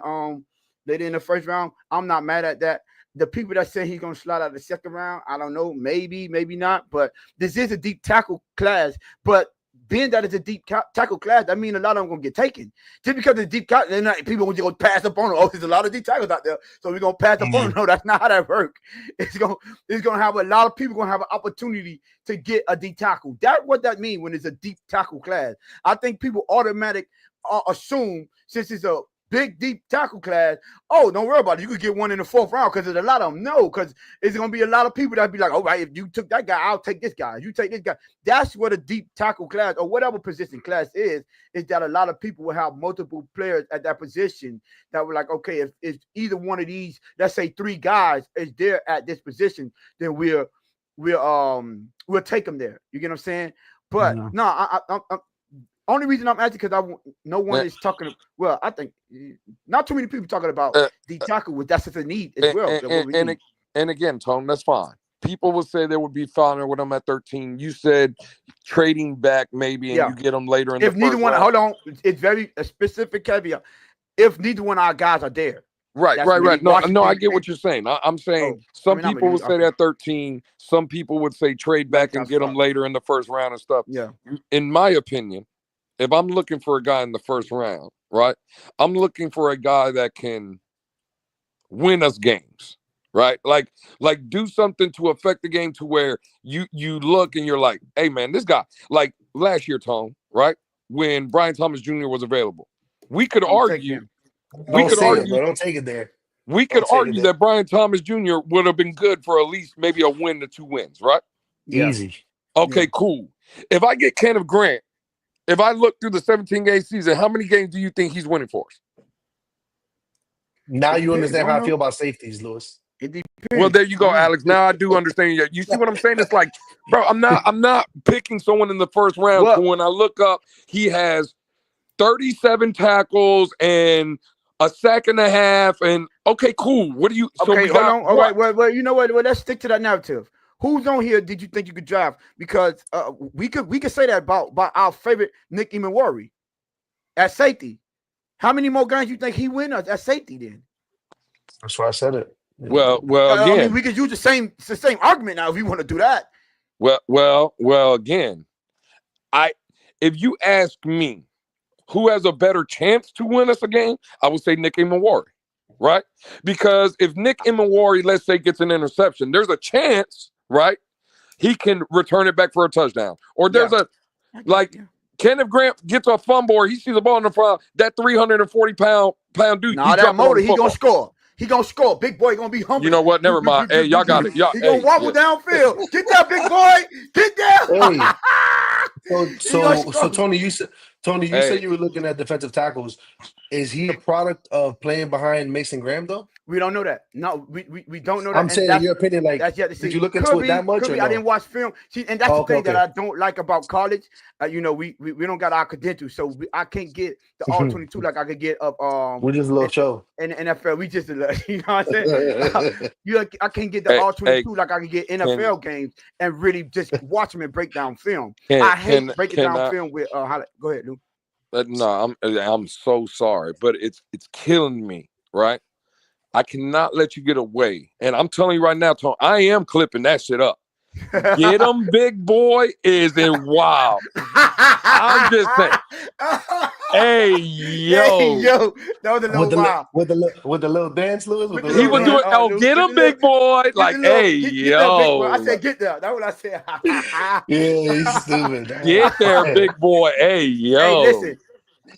the first round. I'm not mad at that. The people that say he's gonna slide out the second round, I don't know, maybe not. But this is a deep tackle class, but being that it's a deep tackle class, that means a lot of them going to get taken. Just because it's deep tackle, people are going to pass up on them. Oh, there's a lot of deep tackles out there, so we're going to pass up on them. No, that's not how that works. It's going to have a lot of people going to have an opportunity to get a deep tackle. That's what that means when it's a deep tackle class. I think people automatically assume, since it's a big, deep tackle class, don't worry about it. You could get one in the fourth round because there's a lot of them. No, because it's going to be a lot of people that be like, all right, if you took that guy, I'll take this guy. You take this guy. That's what a deep tackle class or whatever position class is that a lot of people will have multiple players at that position that were like, okay, if either one of these, let's say 3 guys is there at this position, then we'll take them there. You get what I'm saying? But I'm only reason I'm asking because no one is talking. Well, I think not too many people talking about the tackle with that's a need as well. And again, Tone, that's fine. People will say they would be fine with them at 13. You said trading back maybe, and you get them later in the first round. If neither one, hold on, it's very a specific caveat. If neither one of our guys are there, right. No, I get what you're saying. I'm saying some people would say that 13. Some people would say trade back and get them later in the first round and stuff. Yeah. In my opinion, if I'm looking for a guy in the first round, right, I'm looking for a guy that can win us games, right? Like do something to affect the game to where you look and you're like, hey, man, this guy, like last year, Tone, right, when Brian Thomas Jr. was available, we could argue. Don't take it there. We could argue that Brian Thomas Jr. would have been good for at least maybe a win to 2 wins, right? Easy. Okay, cool. If I get Kenneth Grant, if I look through the 17-game season, how many games do you think he's winning for us? Now you understand how I feel about safeties, Lewis. Well, there you go, Alex. Now I do understand you. You see what I'm saying? It's like, bro, I'm not picking someone in the first round. So when I look up, he has 37 tackles and a sack and a half. And okay, cool. What do you? So okay, hold on. All right. Well, you know what? Well, let's stick to that narrative. Who's on here did you think you could draft? Because we could say that about our favorite Nick Emmanwori at safety. How many more games you think he win at safety then? That's why I said it. Well, again, I mean, we could use the same argument now if you want to do that. Well, again, if you ask me who has a better chance to win us a game, I would say Nick Emmanwori, right? Because if Nick Emmanwori, let's say, gets an interception, there's a chance, right, he can return it back for a touchdown. Or there's Kenneth Grant gets a fumble or he sees the ball in the front, that 340-pound dude. Nah, that motor, he gonna score. He gonna score. Big boy gonna be humble. You know what? Never mind. Hey, y'all got it. He gonna wobble downfield. Get that, big boy. Get that. So Tony, you said you were looking at defensive tackles. Is he a product of playing behind Mason Graham though? We don't know that. No, we don't know that. I'm saying, in your opinion, like, did you look into it that much? Or no? I didn't watch film. See, and that's the thing that I don't like about college. You know, we don't got our credentials, so I can't get the all 22 like I could get up. We're just a little show in the NFL. We just, you know what I'm saying? I can't get the all 22 like I can get NFL games and really just watch them and break down film. I hate breaking down film with. Go ahead, Lou. No, I'm so sorry, but it's killing me, right? I cannot let you get away. And I'm telling you right now, Tony, I am clipping that shit up. Get him, big boy, is in wild. I'm just saying. Hey, yo. That was a little wild. With the little dance, Lewis? He was doing, get him, big boy. Like, hey, yo. I said, get there. That's what I said. Yeah, he's stupid. Get there, big boy. Hey, yo. Hey, listen.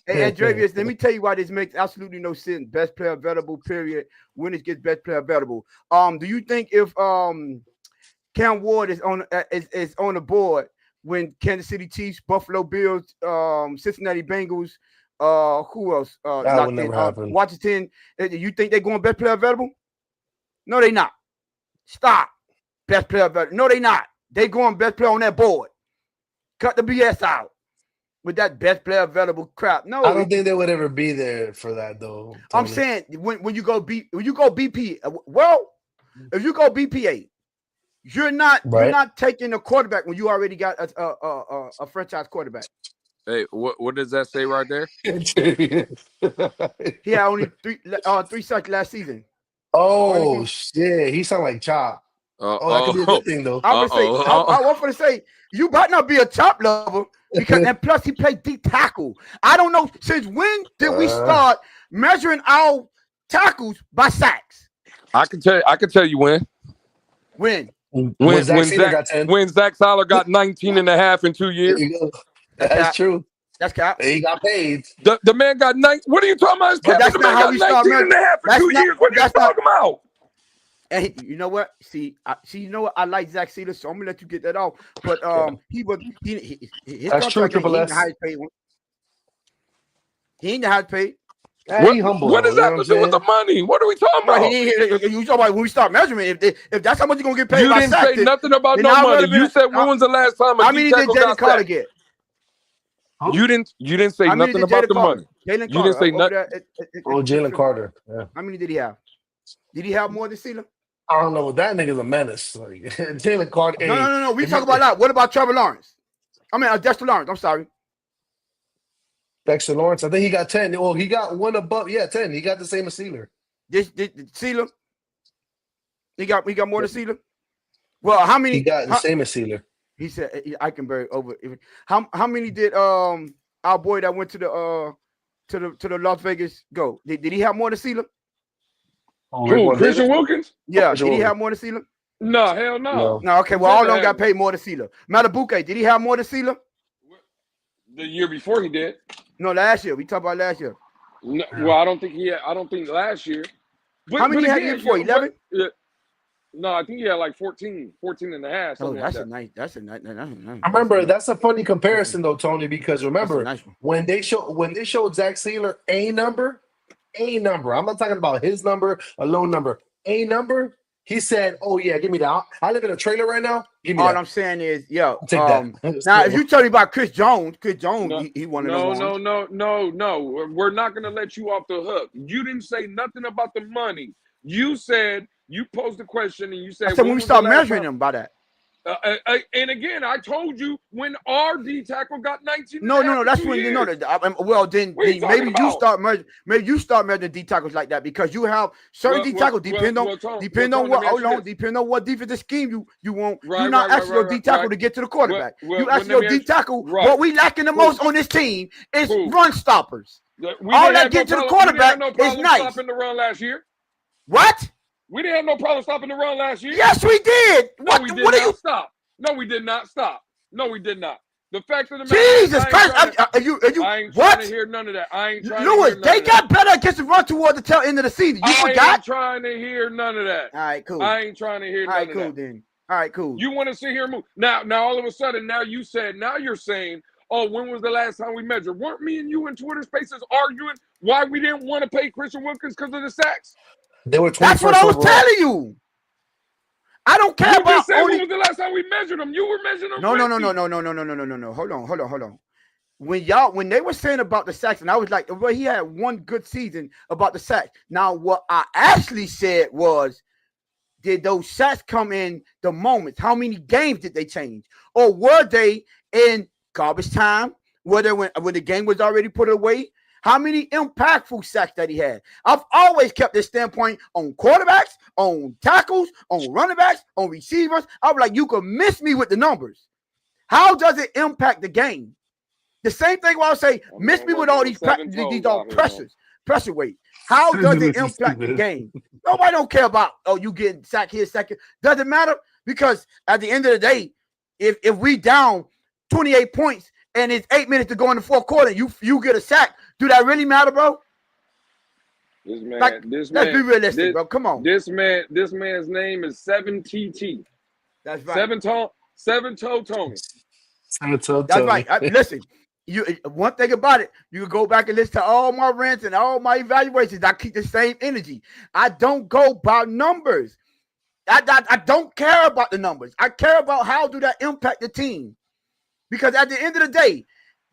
Hey, Andrevius, let me tell you why this makes absolutely no sense. Best player available, period. Winners gets best player available. Do you think if Cam Ward is on the board when Kansas City Chiefs, Buffalo Bills, Cincinnati Bengals, who else? That would never happen. Washington, you think they're going best player available? No, they not. Stop. Best player available. No, they not. They going best player on that board. Cut the BS out. With that best player available crap. No, I don't think they would ever be there for that though. Tony. I'm saying when you go BP, well, if you go BPA, you're not taking a quarterback when you already got a franchise quarterback. Hey, what does that say right there? He had only three sacks last season. Oh shit, he sound like Chop. That could be a good thing though. I want to say you might not be a Chop lover. Because and plus he played deep tackle. I don't know since when did we start measuring our tackles by sacks. I can tell you when. When Zach Seiler got 19 and a half in 2 years. That's true. That's cap. He got paid. The man got 19. What are you talking about? That's not how we start 19 and a half in 2 years. What are you talking about? And you know what? See, you know what? I like Zach Seiler, so I'm gonna let you get that off. But his that's true. Triple S. He ain't the highest paid. What does that have to do with the money? What are we talking about? You talking about when we start measuring? If that's how much you're gonna get paid, you didn't say nothing about no money. You said when was the last time? How many did Jalen Carter get? You didn't say nothing about the money. You didn't say nothing. Jalen Carter. Yeah. How many did he have? Did he have more than Seiler? I don't know. That nigga's a menace. Like, Jalen Carter. No. We talk about that. What about Trevor Lawrence? I mean, Dexter Lawrence. I'm sorry. Dexter Lawrence. I think he got 10. Well, he got one above. Yeah, 10. He got the same as Seiler. This Seiler. He got more than Seiler. Well, how many? He got the same as Seiler. He said I can bury over. How many did our boy that went to the Las Vegas go? Did he have more than Seiler? Christian Wilkins? Yeah, did he have more than Seiler? No, hell no. No, okay. Well, all of them got paid more than Seiler. Matabuke, did he have more than Seiler? The year before he did. No, last year. We talked about last year. No, well, I don't think last year. How many had the year before? 11? No, I think he had like 14 and a half. Oh, Something that's like a that. nice. That's a nice. I remember that's a funny comparison though, Tony, because remember nice one. when they showed Zach Sealer a number. I'm not talking about his number, a low number. A number. He said, "Oh yeah, give me that. I live in a trailer right now. Give me All that." I'm saying is, yo, I'll take that. now if you tell me about Chris Jones, No, he one of them ones. no. We're not gonna let you off the hook. You didn't say nothing about the money. You said you posed the question and you said, I said when we start measuring them by that. And again, I told you when our D tackle got 19. No. That's when you know that. Well, then maybe you start measuring. Maybe you start measuring D tackles like that because you have certain D tackles depend on what defensive scheme you want. You're not asking your D tackle to get to the quarterback. You ask your D tackle. What we lacking the most on this team is run stoppers. All that get to the quarterback is nice. Stopping the run last year. What? We didn't have no problem stopping the run last year. Yes, we did. No, we did not stop. No, we did not stop. No, we did not. The fact of the matter Jesus Christ, I ain't trying to hear none of that. I ain't trying Lewis, to hear none they got better against the run toward the tail end of the season. You forgot? I ain't trying to hear none of that. All right, cool. I ain't trying to hear none of that. All right, cool then. All right, cool. You want to sit here and move. Now all of a sudden, now you're saying, oh, when was the last time we measured? Weren't me and you in Twitter spaces arguing why we didn't want to pay Christian Wilkins because of the sacks? They were 21st That's what I was telling you. I don't care about just said when was the last time we measured them? You were measuring them. No. Hold on. When they were saying about the sacks, and I was like, well, he had one good season about the sacks. Now, what I actually said was, did those sacks come in the moments? How many games did they change? Or were they in garbage time? Whether when the game was already put away? How many impactful sacks that he had? I've always kept this standpoint on quarterbacks, on tackles, on running backs, on receivers. I was like, you can miss me with the numbers. How does it impact the game? The same thing where I say, miss me with all these pressure weight. How does it impact the game? Nobody don't care about, you getting sacked here, sacked here. Doesn't matter because at the end of the day, if we down 28 points and it's 8 minutes to go in the fourth quarter, you get a sack. Do that really matter, bro? Let's be realistic, bro. Come on. This man's name is 7TT. That's right. 7-toe Tony. That's right. Listen, one thing about it, you can go back and listen to all my rants and all my evaluations. I keep the same energy. I don't go by numbers. I don't care about the numbers. I care about how do that impact the team. Because at the end of the day,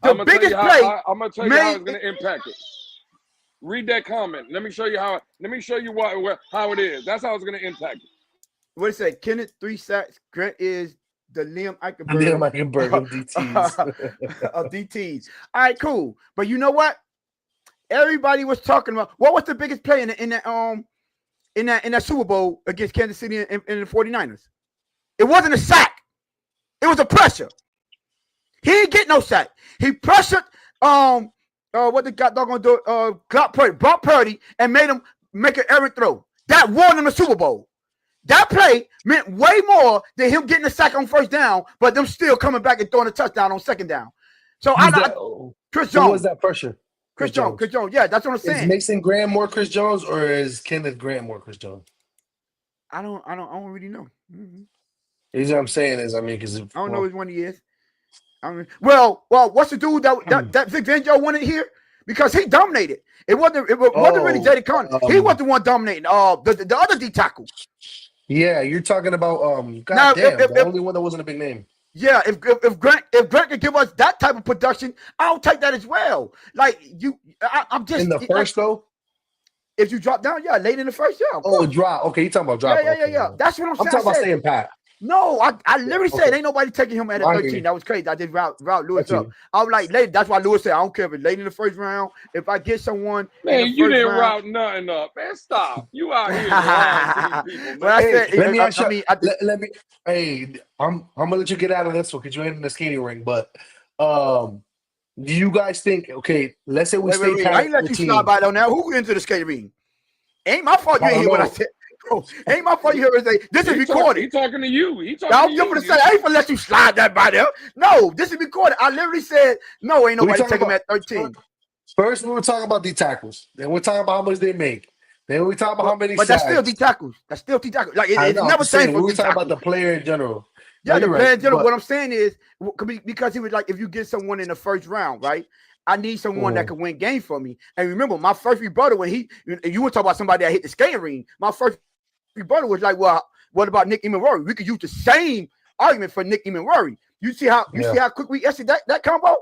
the biggest play. I'm gonna tell you how it's gonna impact it. Read that comment. Let me show you how. Let me show you how it is. That's how it's gonna impact it. What it say? Kenneth 3 sacks. Grant is the Liam Eichenberg of DTs. Of DTs. All right, cool. But you know what? Everybody was talking about what was the biggest play in that Super Bowl against Kansas City in the 49ers. It wasn't a sack. It was a pressure. He didn't get no sack. He pressured what the god doggone do Brock Purdy and made him make an errant throw. That won him the Super Bowl. That play meant way more than him getting a sack on first down, but them still coming back and throwing a touchdown on second down. So Chris Jones. Who was that pressure? Chris Jones. Yeah, that's what I'm saying. Is Mason Graham more Chris Jones or is Kenneth Graham more Chris Jones? I don't really know. Mm-hmm. What I'm saying is, because I don't know which one he is. Well, what's the dude that Vic Fangio wanted here? Because he dominated. It wasn't really Jada Conner. He was the one dominating. The other D tackle. Yeah, you're talking about the only one that wasn't a big name. Yeah, if Grant could give us that type of production, I'll take that as well. Like I'm just in the first though. If you drop down, late in the first, drop. Okay, you talking about drop? Yeah. That's what I'm saying. I'm talking about staying pat. No, I literally said ain't nobody taking him at 13. That was crazy. I did route Lewis up. I was like, late. That's why Lewis said, I don't care if it's late in the first round. If I get someone, man, you didn't route nothing up, man. Stop. You out here. I'm gonna let you get out of this one because you ain't in the skating ring. But do you guys think? Okay, let's say we stay. I ain't let you slide by on now. Who into the skating ring? Ain't my fault. You ain't hear what I said. Bro, ain't my fault. You hear me say this is recorded. He talking to you. I'm going to say I ain't gonna let you slide that by there. No, this is recorded. I literally said no. Ain't nobody taking him at 13. First, we were talking about the tackles. Then we're talking about how much they make. Then we talk about how many but sacks. that's still D tackles. That's still D tackles. Like I it's know, never changed. we talking about the player in general. Yeah, no, the player right, in general. but, What I'm saying is because he was like, if you get someone in the first round, right? I need someone that can win games for me. And remember, my first rebuttal when you were talking about somebody that hit the skating ring. My first rebuttal was like, well, what about Nick Emenworthy? We could use the same argument for Nick Emenworthy. You see how quick we exited that combo?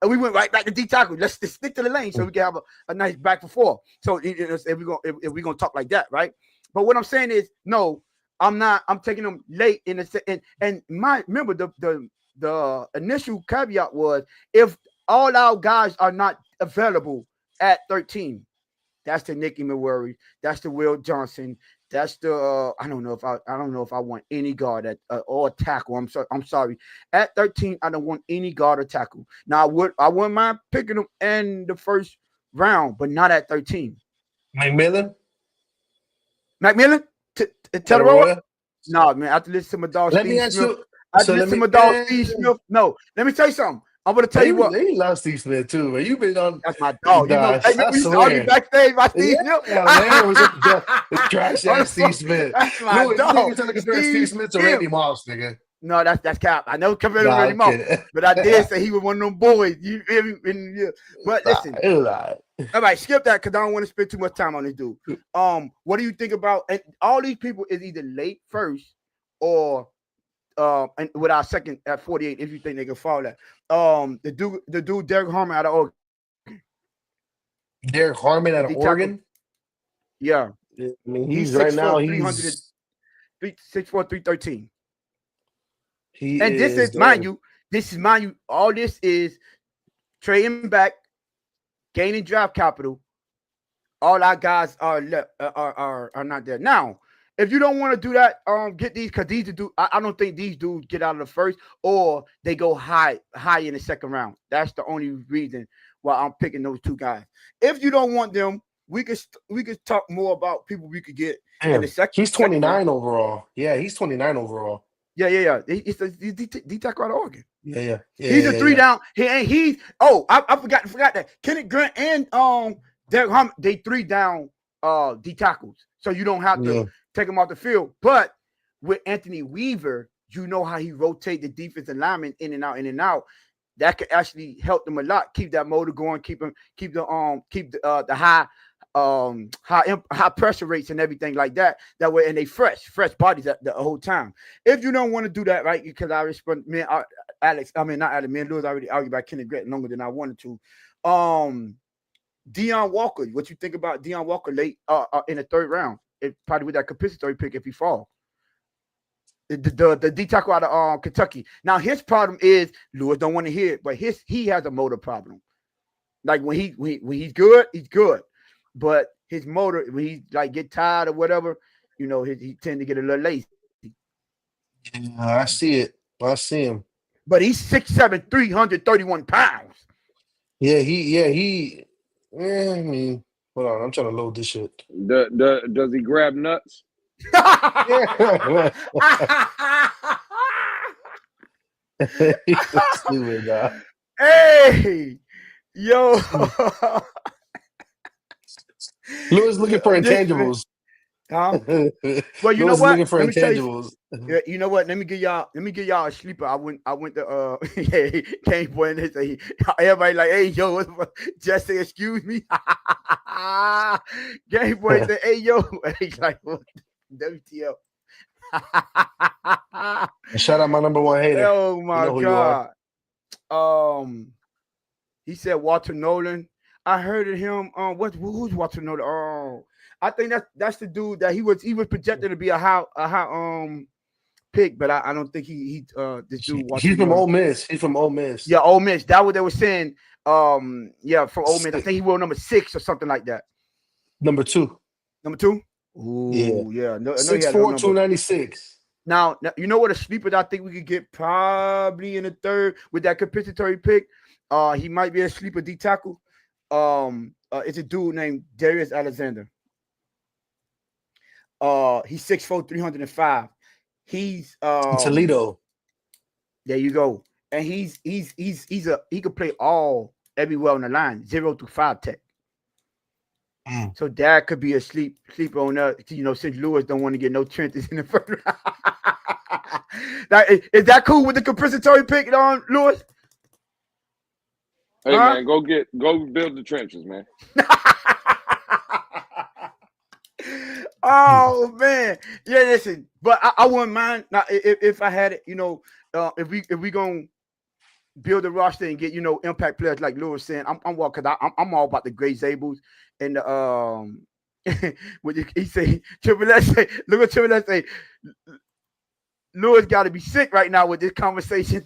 And we went right back to D tackle. Let's just stick to the lane so we can have a nice back and forth. So if we're gonna talk like that, right? But what I'm saying is, no, I'm not. I'm taking them late in the and remember the initial caveat was if all our guys are not available at 13. That's the Nick Emenworthy. That's the Will Johnson. That's the I don't know if I want any guard at or tackle. I'm sorry. At 13, I don't want any guard or tackle. Now I wouldn't mind picking them in the first round, but not at 13. McMillan? Teteroa? No, man. After listening to my dog Steve Smith. No, let me tell you something. I'm gonna tell you what. They love Steve Smith too, man. You've been on. That's my dog. We used to argue backstage by Steve Smith. Man, was trash ass Steve Smith. That's my dog. You're trying to compare Steve Smith to Randy Moss, nigga. No, that's cap. I never compared him to Randy Moss, but I did say he was one of them boys. But listen, all right, skip that because I don't want to spend too much time on this dude. What do you think about? And all these people is either late first or and with our second at 48, if you think they can follow that. The dude Derek Harmon out of Oregon. Derek Harmon out of Oregon? Yeah. I mean, he's right now, he's 6'4", 313. And this is, mind you, all this is trading back, gaining draft capital. All our guys are not there. Now, if you don't want to do that, get these because these dudes. I don't think these dudes get out of the first or they go high in the second round. That's the only reason why I'm picking those two guys. If you don't want them, we could talk more about people we could get in the second. He's 29 overall. Yeah, he's 29 overall. Yeah. He's D tackle out of Oregon. Yeah. He's a three down. I forgot that Kenneth Grant and Derek Harmon, they 3 down D tackles, so you don't have to take them off the field. But with Anthony Weaver, you know how he rotate the defensive linemen in and out. That could actually help them a lot. Keep that motor going. Keep the high pressure rates and everything like that. That way, and they fresh bodies the whole time. If you don't want to do that, right? Because I respond, me and Lewis already argued about Kenneth Grant longer than I wanted to. Deion Walker, what you think about Deion Walker late in the third round? It probably with that compensatory pick if he fall. The D tackle out of Kentucky. Now his problem is Lewis don't want to hear it, but he has a motor problem. Like when he's good, he's good, but his motor when he like get tired or whatever, he tend to get a little lazy. Yeah, I see it. I see him. But he's 6'7", 331 pounds. Yeah, he. I mean, hold on, I'm trying to load this shit. Does he grab nuts? Stupid, dog. Hey, yo. Lewis looking for intangibles. Huh? Well, you know what? Looking for intangibles. You know what? Let me give y'all a sleeper. I went to Game Boy and they say everybody like, hey yo, just say excuse me. Game Boy said, hey yo, he's like, what? WTF. Shout out my number one hater. Oh my God. He said Walter Nolan. I heard of him. Who's Walter Nolan? Oh, I think that's the dude that he was projected to be a high pick, but I don't think he this dude. He's from Ole Miss. He's from Ole Miss. Yeah, Ole Miss. That's what they were saying. From Ole Miss. I think he wore number 6 or something like that. Number 2. Number 2. Ooh, yeah. No, 6'4", 296. Now, you know what a sleeper that I think we could get probably in the third with that compensatory pick. He might be a sleeper D tackle. It's a dude named Darius Alexander. He's 6'4", 305. He's Toledo. There you go. And he could play everywhere on the line, 0 to 5 tech. So that could be a sleep on us, since Lewis don't want to get no trenches in the first round. Now, is that cool with the compensatory pick on Lewis? Hey man, go build the trenches, man. Oh man, yeah. Listen, but I wouldn't mind now if I had it. If we gonna build a roster and get impact players like Lewis saying, I'm walking. I'm all about the Gray Zables and the he say Triple S say, look at Triple S say, Lewis got to be sick right now with this conversation.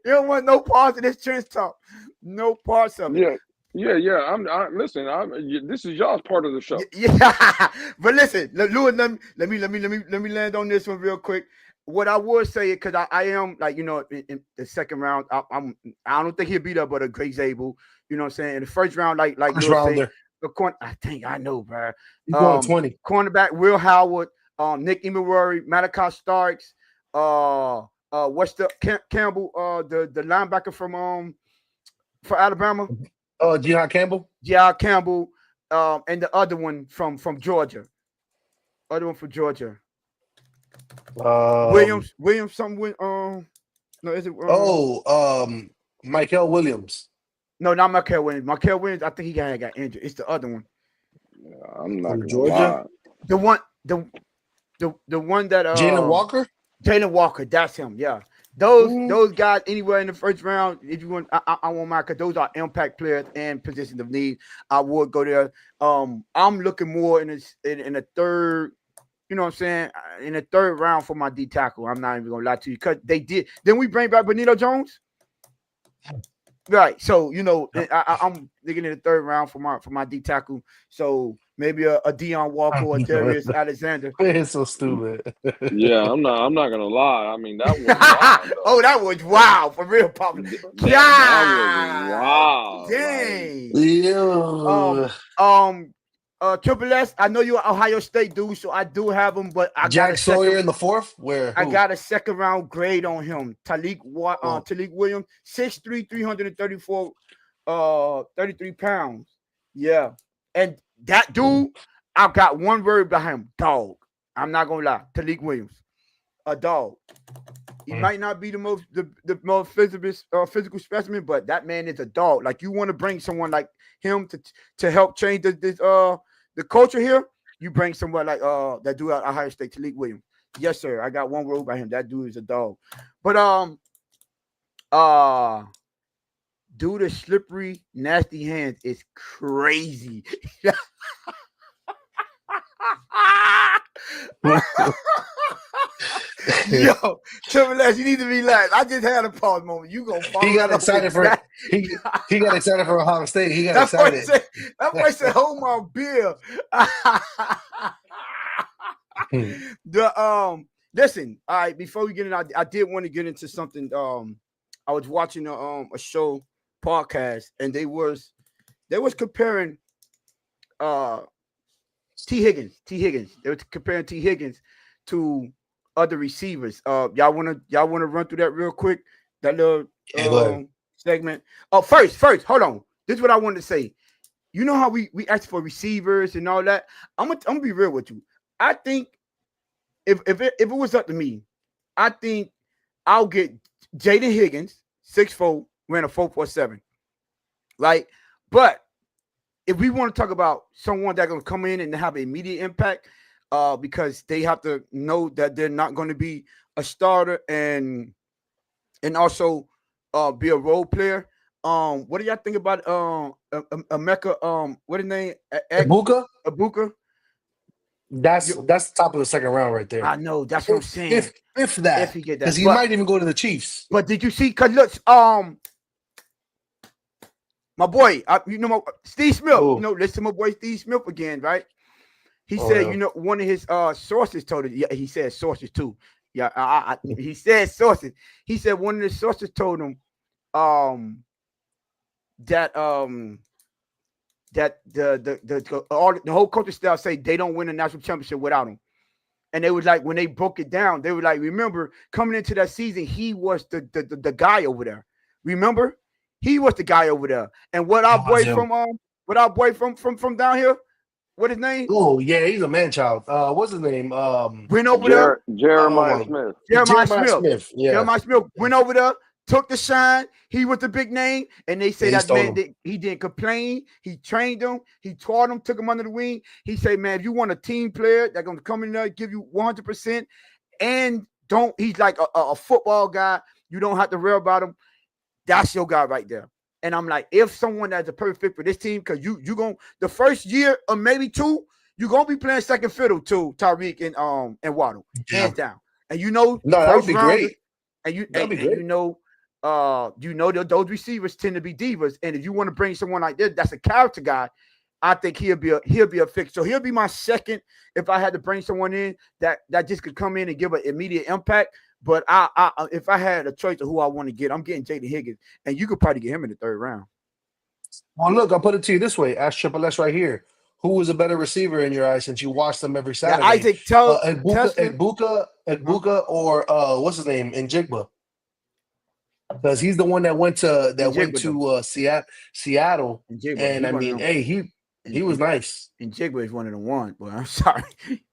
You don't want no parts of this trench talk. No parts of it. Yeah. Listen. This is y'all's part of the show. Yeah, but listen, Lewis. Let me land on this one real quick. What I would say, because I am like in the second round, I don't think he'll beat up, but a Gray Zabel. You know what I'm saying? In the first round, like first rounder. I know, bro. He's going 20. Cornerback Will Howard, Nick Emery, Malachi Starks, what's the Campbell, the linebacker from for Alabama. Jihad Campbell. Jihad Campbell, and the other one from Georgia. Williams, something. No, is it? Michael Williams. No, not Michael Williams. Michael Williams, I think he got injured. It's the other one. Yeah, I'm not from Georgia. The one that Jalen Walker. Jalen Walker, that's him. Yeah, those guys anywhere in the first round. If you want, I won't mind because those are impact players and positions of need. I would go there. I'm looking more in the third. You know what I'm saying? In the third round for my D tackle. I'm not even gonna lie to you because they did. Then we bring back Benito Jones. Right. So I'm thinking in the third round for my D tackle. So maybe a Deion Walker or Darius Alexander. It's so stupid. Yeah, I'm not gonna lie. I mean that was wild. Oh, that was wild for real, Papa. That was wild. Dang. Yeah. Triple S, I know you're an Ohio State dude, so I do have him, but I Jack Sawyer in the fourth. Where I got a second round grade on him. Talik Williams, 6'3", 334, 33 pounds. Yeah, and that dude, I got one word behind him: dog. I'm not gonna lie, Talik Williams, a dog. He might not be the most physical specimen, but that man is a dog. Like you want to bring someone like him to help change the culture here. You bring someone like that dude at Ohio State, Talik Williams. Yes, sir. I got one word by him. That dude is a dog. But dude, the slippery, nasty hands is crazy. Yo, Triple S, you need to relax. I just had a pause moment. You gonna fall. He got excited for he got excited for Ohio State. He got excited. That boy said, "Hold my beer." Listen. All right. Before we get in, I did want to get into something. I was watching a show podcast, and they was comparing T. Higgins. They were comparing T. Higgins to other receivers. Y'all wanna run through that real quick? That little segment. Oh, first, hold on. This is what I wanted to say. You know how we ask for receivers and all that. I'm gonna be real with you. I think if it was up to me, I think I'll get Jaden Higgins, 6'4", ran a 4.47. Right? But if we want to talk about someone that's gonna come in and have an immediate impact, because they have to know that they're not going to be a starter and also be a role player. What do y'all think about Emeka? What his name? Ibuka. That's the top of the second round right there. I know. That's what I'm saying. If that, if he get that, because he might even go to the Chiefs. But did you see? Because look, my boy, Steve Smith. Ooh. Listen to my boy Steve Smith again, right? He said, one of his sources told it. Yeah, he said sources too. Yeah, he said sources. He said one of the sources told him that the whole coaching staff say they don't win a national championship without him. And they was like, when they broke it down, they were like, remember coming into that season, he was the guy over there. Remember, he was the guy over there. And what our boy from What our boy from down here? What his name? Oh yeah, he's a man child. What's his name? Went over there. Jeremiah Oh, Smith. Jeremiah Jeremiah Smith. Smith. Yeah. Jeremiah Smith went over there, took the shine. He was the big name, and they say Yeah, he that stole man he didn't complain. He trained them, he taught them, took them under the wing. He said, "Man, if you want a team player that's gonna come in there, give you 100%, and don't he's like a football guy. You don't have to worry about him. That's your guy right there." And I'm like, if someone that's a perfect fit for this team, because you gonna the first year or maybe two, you're gonna be playing second fiddle to Tyreek and Waddle, hands down. And No, that would first be rounders, great. and That'd be great. that those receivers tend to be divas. And if you want to bring someone like this, that's a character guy. I think he'll be a fix. So he'll be my second if I had to bring someone in that just could come in and give an immediate impact. But if I had a choice of who I want to get, I'm getting Jaden Higgins, and you could probably get him in the third round. Well, look, I'll put it to you this way. Ask Triple S right here. Who was a better receiver in your eyes since you watch them every Saturday? Isaac Egbuka, or what's his name? Njigba. Because he's the one that went to Seattle. And I mean, hey, he was nice. Njigba is one of the ones, but I'm sorry.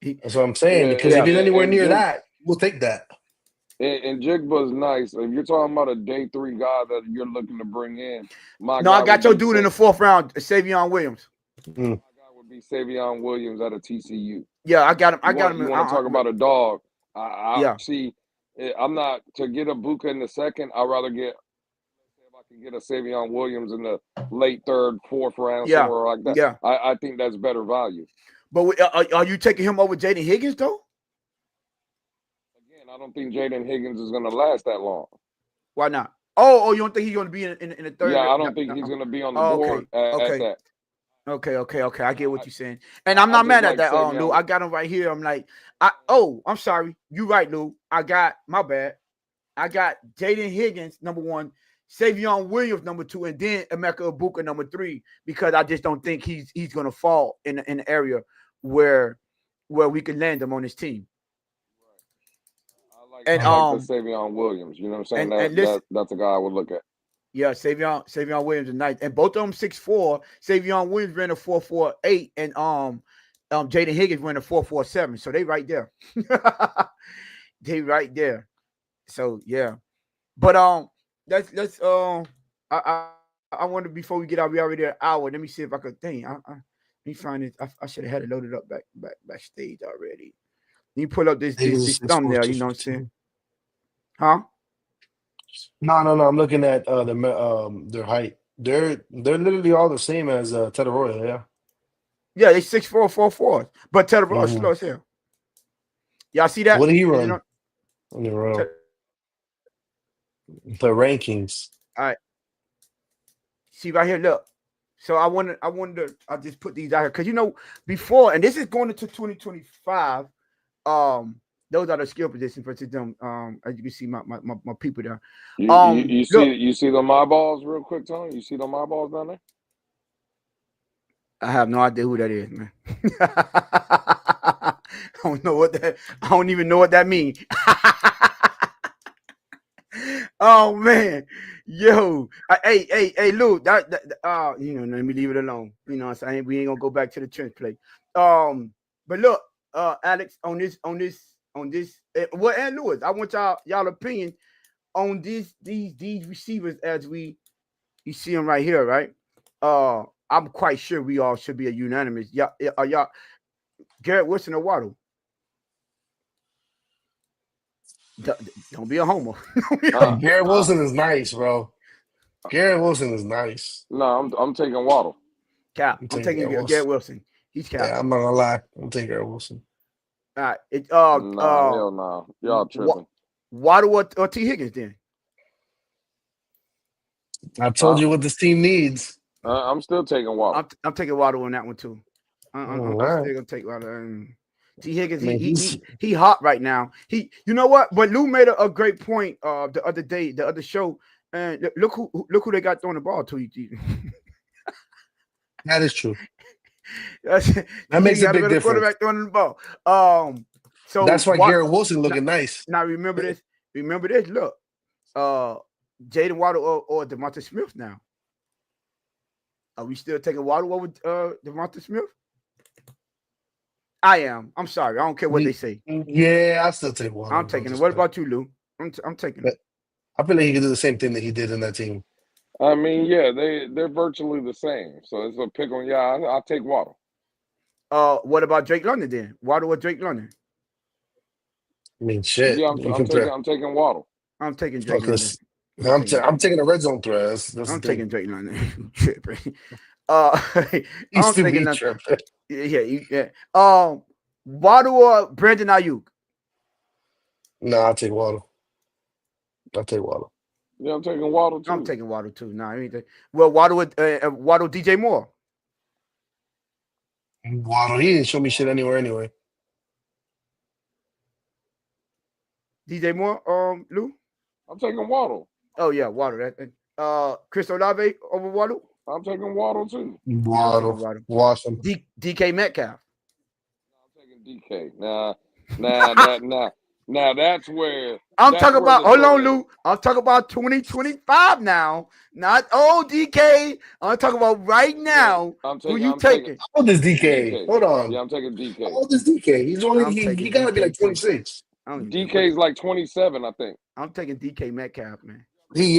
That's what I'm saying. Because if he's anywhere near that, we'll take that. And Jigba's nice. If you're talking about a day 3 guy that you're looking to bring in, I got your dude in the 4th round, Savion Williams. My guy would be Savion Williams out of TCU. Yeah, I got him. You want to talk about a dog? I see. I'm not to get a Buka in the second. I'd rather get if I can get a Savion Williams in the late 3rd, 4th round, somewhere like that. Yeah, I think that's better value. But are you taking him over Jaden Higgins though? I don't think Jaden Higgins is going to last that long. Why not? Oh, you don't think he's going to be in the third? Yeah, I don't think he's going to be on the board at that. Okay. I get what you're saying, and I'm not mad at that. Lou, I got him right here. I'm like, I'm sorry. You're right, Lou. My bad. I got Jaden Higgins number 1, Savion Williams number 2, and then Emeka Egbuka number 3 because I just don't think he's going to fall in an area where we can land him on this team. I like the Savion Williams. You know what I'm saying? That's a guy I would look at. Yeah, Savion Williams is nice. And both of them 6'4". Savion Williams ran a 4.48, and Jaden Higgins ran a 4.47. So they right there. They right there. So yeah. But let's I wonder before we get out, we already an hour. Let me see if I could let me find it. I should have had it loaded up backstage already. You pull up this thumbnail, you know what I'm saying? Huh? No. I'm looking at their height. They're literally all the same as Ted Arroyo, yeah. Yeah, they 6'4", 4'4". But Ted Arroyo is slow as hell. Y'all see that? What did he run? The rankings. All right. See right here, look. So I just put these out here because before, and this is going into 2025. Those are the skill positions versus them. As you can see, my people there. You see the my balls real quick, Tony? You see the my balls down there? I have no idea who that is, man. I don't even know what that means. Oh man, yo, hey, Lou, let me leave it alone. You know what I'm saying? We ain't gonna go back to the trench play. But look, Alex, on this, and Lewis, I want y'all opinion on these receivers as you see them right here, right? I'm quite sure we all should be a unanimous. Y'all, Garrett Wilson or Waddle? Don't be a homer. Garrett Wilson is nice, bro. Garrett Wilson is nice. No, I'm taking Waddle. Cap. I'm taking Garrett Wilson. He's cap. Yeah, I'm not gonna lie. I'm taking Garrett Wilson. All right. Hell no. Y'all tripping. Waddle or T. Higgins then? I told you what this team needs. I'm still taking Waddle. I'm taking Waddle on that one too. I'm still gonna take Waddle. T. Higgins, he hot right now. You know what? But Lou made a great point the other show, and look who they got throwing the ball to you. That is true. That makes a big difference. Quarterback throwing the ball. So that's why Garrett Wilson looking nice. Now remember this. Look, Jaden Waddle or DeMonte Smith now. Are we still taking Waddle over Devonta Smith? I am. I'm sorry. I don't care what they say. Yeah, I still take Waddle. I'm taking it. What about you, Lou? I'm taking it. I feel like he can do the same thing that he did in that team. I mean, yeah, they're virtually the same. So it's a pick on. Yeah, I'll take Waddle. What about Drake London then? Waddle or Drake London? I mean, shit. Yeah, I'm taking Waddle. I'm taking Drake London. I'm taking a red zone threat. I'm taking Drake London. Tripping. I'm taking that. Yeah. Waddle or Brandon Ayuk? No, I'll take Waddle. Yeah, I'm taking Waddle too. I'm taking Waddle too. No, anything. Well, Waddle DJ Moore. Waddle, he didn't show me shit anywhere anyway. DJ Moore, Lou? I'm taking Waddle. Oh yeah, Waddle. Chris Olave over Waddle? I'm taking Waddle too. Waddle. Watson. DK Metcalf. I'm taking DK. Now that's where I'm talking about. Hold on, Lou. I'm talking about 2025 now, not old DK. I'm talking about right now. Who you taking? How old is DK? Hold on. Yeah, I'm taking DK. How old is DK? He's only he gotta be like 26. DK's like 27, I think. I'm taking DK Metcalf, man. He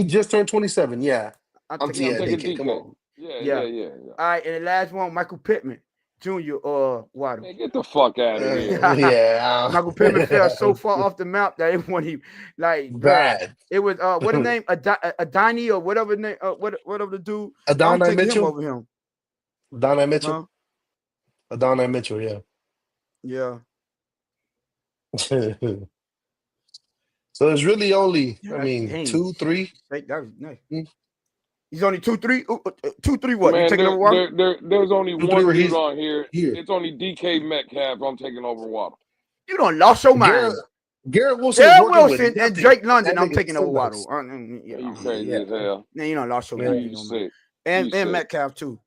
just turned 27. Yeah. I'm taking DK. Come on. Yeah. All right, and the last one, Michael Pittman Jr. or Waddle. Man, get the fuck out of here. Yeah. Michael Pittman fell so far off the map that it wasn't even like bad. It was what his name? Adani or whatever name? Whatever the dude. Adonai Mitchell. Him over him. Adonai Mitchell. Adonai Mitchell. Yeah. Yeah. So it's really only, 2, 3. That was nice. He's only 2, 3. 2, 3 what? Man, you taking over Waddle? There's only one dude on here. It's only DK Metcalf. I'm taking over Waddle. You done lost your mind. Garrett Wilson and Drake London. I'm taking over Waddle. You crazy as hell. Man, you done lost your mind. And Metcalf too.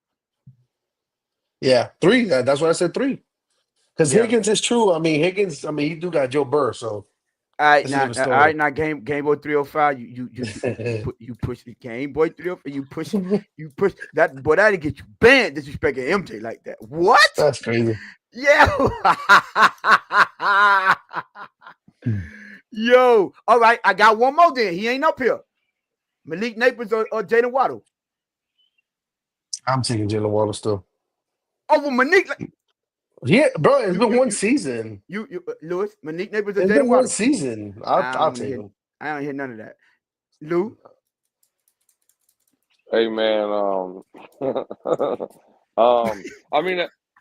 Yeah, 3. That's what I said 3. Because Higgins is true. Higgins. He do got Joe Burr. So. All right, now Game Boy 305. You push the Game Boy 305. You push that boy. That'll get you banned disrespecting MJ like that. What? That's crazy. Yeah. Yo. All right, I got one more. Then he ain't up here. Malik Neighbors or Jalen Waddle. I'm taking Jalen Waddle still. Over Malik. Yeah, bro, it's been one season. You Lewis, Malik Neighbors or Jalen Waddle. It's been one season. I'll take him. I don't hear none of that. Lou? Hey man,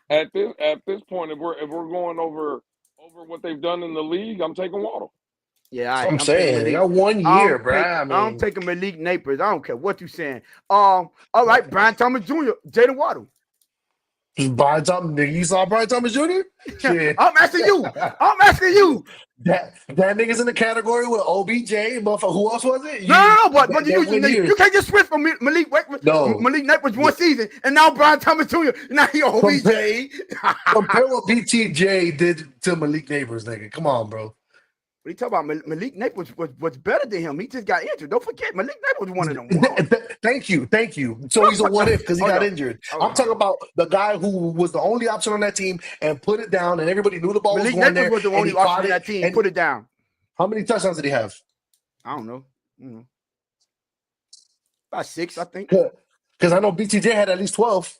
at this point, if we're going over what they've done in the league, I'm taking Waddle. Yeah, I'm saying they got 1 year, bro. I'm taking Malik Neighbors. I don't care what you're saying. All right, Brian Thomas Jr., Jalen Waddle. Brian Thomas, you saw Brian Thomas Jr.? Shit. I'm asking you. That nigga's in the category with OBJ, but for who else was it? No, but you can't just switch from Malik. Malik Neighbors one season, and now Brian Thomas Jr. Now he OBJ. Compare what BTJ did to Malik Neighbors, nigga. Come on, bro. What are you talking about? Malik Neighbors was better than him. He just got injured. Don't forget, Malik Neighbors was one of them. Thank you. So he's a what if because he got injured. I'm talking about the guy who was the only option on that team and put it down, and everybody knew the ball was going there. Malik Neighbors was the only option on that team and put it down. How many touchdowns did he have? I don't know. About 6, I think. Because I know BTJ had at least 12.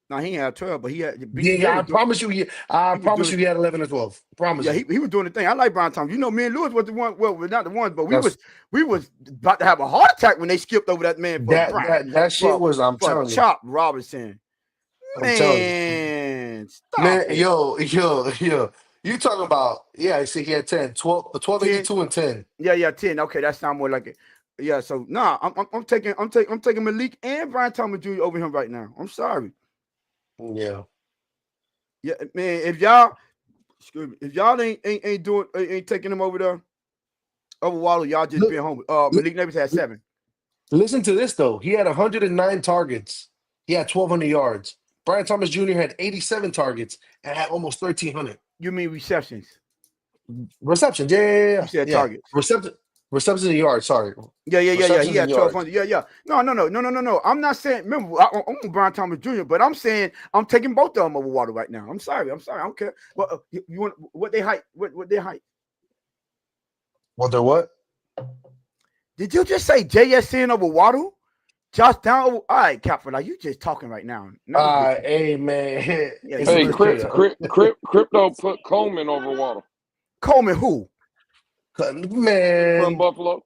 No, he had 12, but he had. I promise you, he had 11 or 12. Promise. Yeah, he was doing the thing. I like Brian Thomas. Me and Lewis was the one. Well, we're not the ones, but we was about to have a heart attack when they skipped over that man. That shit was. I'm telling you, Chop Robinson. Man, stop. Man, yo. You talking about? Yeah, I see. He had 10, 12, 82, and 10. Yeah, 10. Okay, that sounds more like it. Yeah. So I'm taking Malik and Brian Thomas Jr. over him right now. I'm sorry. Yeah, man. If y'all ain't taking him over there, over Waddle, y'all just being home. Malik Neighbors had 7. Listen to this though. He had 109 targets. He had 1,200 yards. Brian Thomas Jr. had 87 targets and had almost 1,300. You mean receptions? Receptions? Yeah. You said targets. Reception. Receptions and yards. Sorry. Yeah. He Receptions had and yards. 1,200. Yeah. No. I'm not saying. Remember, I'm on Brian Thomas Jr., but I'm saying I'm taking both of them over Waddle right now. I'm sorry. I don't care. Well, you want what they height? What they height? What they're what? Did you just say JSN over Waddle? Josh down. All right, Captain. Are you just talking right now? Hey man. Yeah, Hey, Crypto put Coleman over Waddle. Coleman who? Man. From Buffalo. All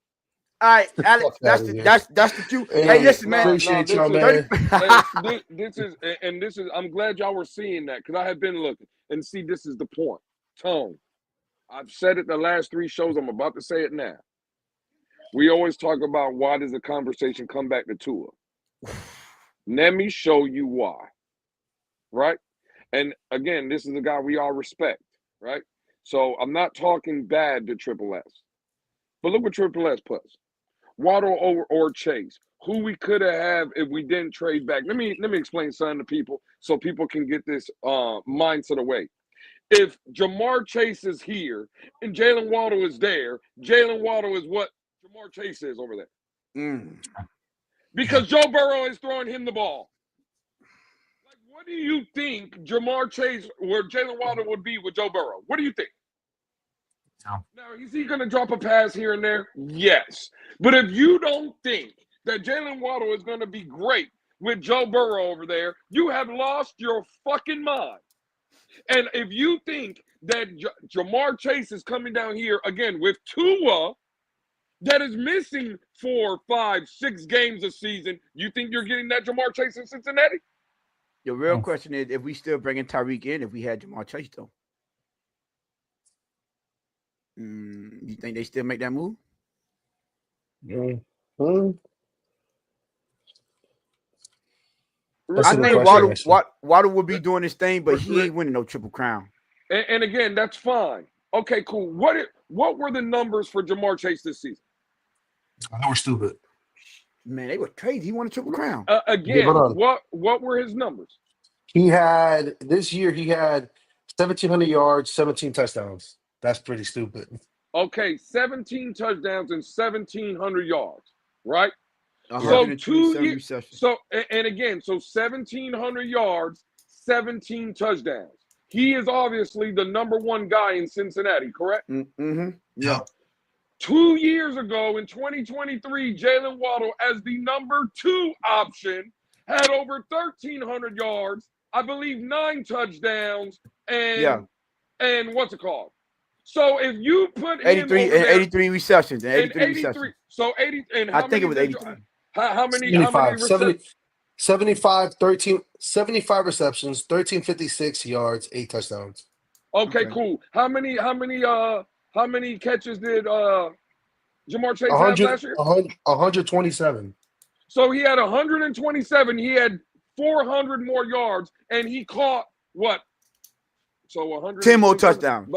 right, Alex. That's the cue. Hey, listen, man. Appreciate y'all, man. This is. I'm glad y'all were seeing that because I have been looking and see. This is the point. Tone. I've said it the last 3 shows. I'm about to say it now. We always talk about why does the conversation come back to Tua. Let me show you why. Right? And again, this is a guy we all respect. Right? So I'm not talking bad to Triple S. But look what Triple S puts. Waddle or Chase. Who we could have if we didn't trade back. Let me explain something to people so people can get this mindset away. If Jamar Chase is here and Jalen Waddle is there, Jalen Waddle is what Jamar Chase is over there. Because Joe Burrow is throwing him the ball. Like, what do you think Jamar Chase or Jalen Waddle would be with Joe Burrow? What do you think? No. Now, is he going to drop a pass here and there? Yes. But if you don't think that Jalen Waddle is going to be great with Joe Burrow over there, you have lost your fucking mind. And if you think that Jamar Chase is coming down here again with Tua that is missing 4, 5, 6 games a season, you think you're getting that Jamar Chase in Cincinnati? The real question is if we still bringing Tyreek in if we had Jamar Chase, though. You think they still make that move? I think Waddle will be doing his thing, but he ain't winning no Triple Crown. And again, that's fine. Okay, cool. What were the numbers for Jamar Chase this season? They were stupid. Man, they were crazy. He won a Triple Crown. Again, what were his numbers? This year he had 1,700 yards, 17 touchdowns. That's pretty stupid. Okay, 17 touchdowns and 1,700 yards, right? So 2 years. So 1,700 yards, 17 touchdowns. He is obviously the number 1 guy in Cincinnati, correct? Yeah. 2 years ago in 2023, Jalen Waddle, as the number 2 option, had over 1,300 yards, I believe 9 touchdowns, and what's it called? So if you put 83 receptions, 83 receptions. So 80, and I think it was 83. How many 75 receptions, 1,356 yards, 8 touchdowns. Okay, cool. How many catches did Jamar Chase have last year? 127. So he had 127. He had 400 more yards, and he caught what? So 100. 10 more touchdowns.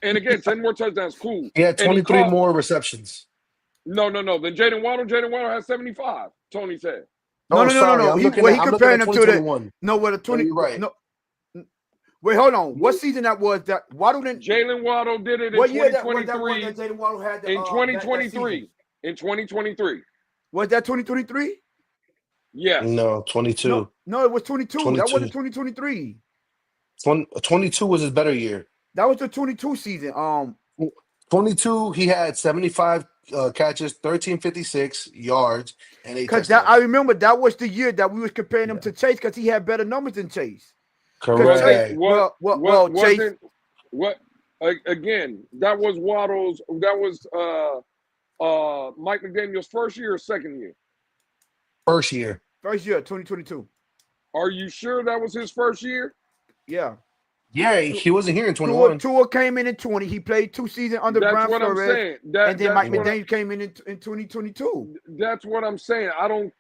And again, 10 more touchdowns. Cool. He had 23 more receptions. No. Then Jaden Waddle has 75. Tony said. No. He comparing them to the the 20. Right. No. Wait, hold on. What season that was? That Waddle didn't. Jalen Waddle did it in 2023. That Jalen Waddle had in 2023. In 2023. Was that 2023? Yes. No, 22. No, it was 22. That wasn't 2023. 22 was his better year. That was the 22 season. 22, he had 75 catches, 1,356 yards, and 8 touchdowns. I remember that was the year that we was comparing him to Chase because he had better numbers than Chase. Correct. Chase, Chase. Again, that was Waddle's. That was Mike McDaniel's first year or second year? First year. 2022. Are you sure that was his first year? Yeah. Yeah, he wasn't here in 21. Tua came in 20. He played 2 seasons under Brian Flores. And then Mike McDaniel came in 2022. That's what I'm saying. I don't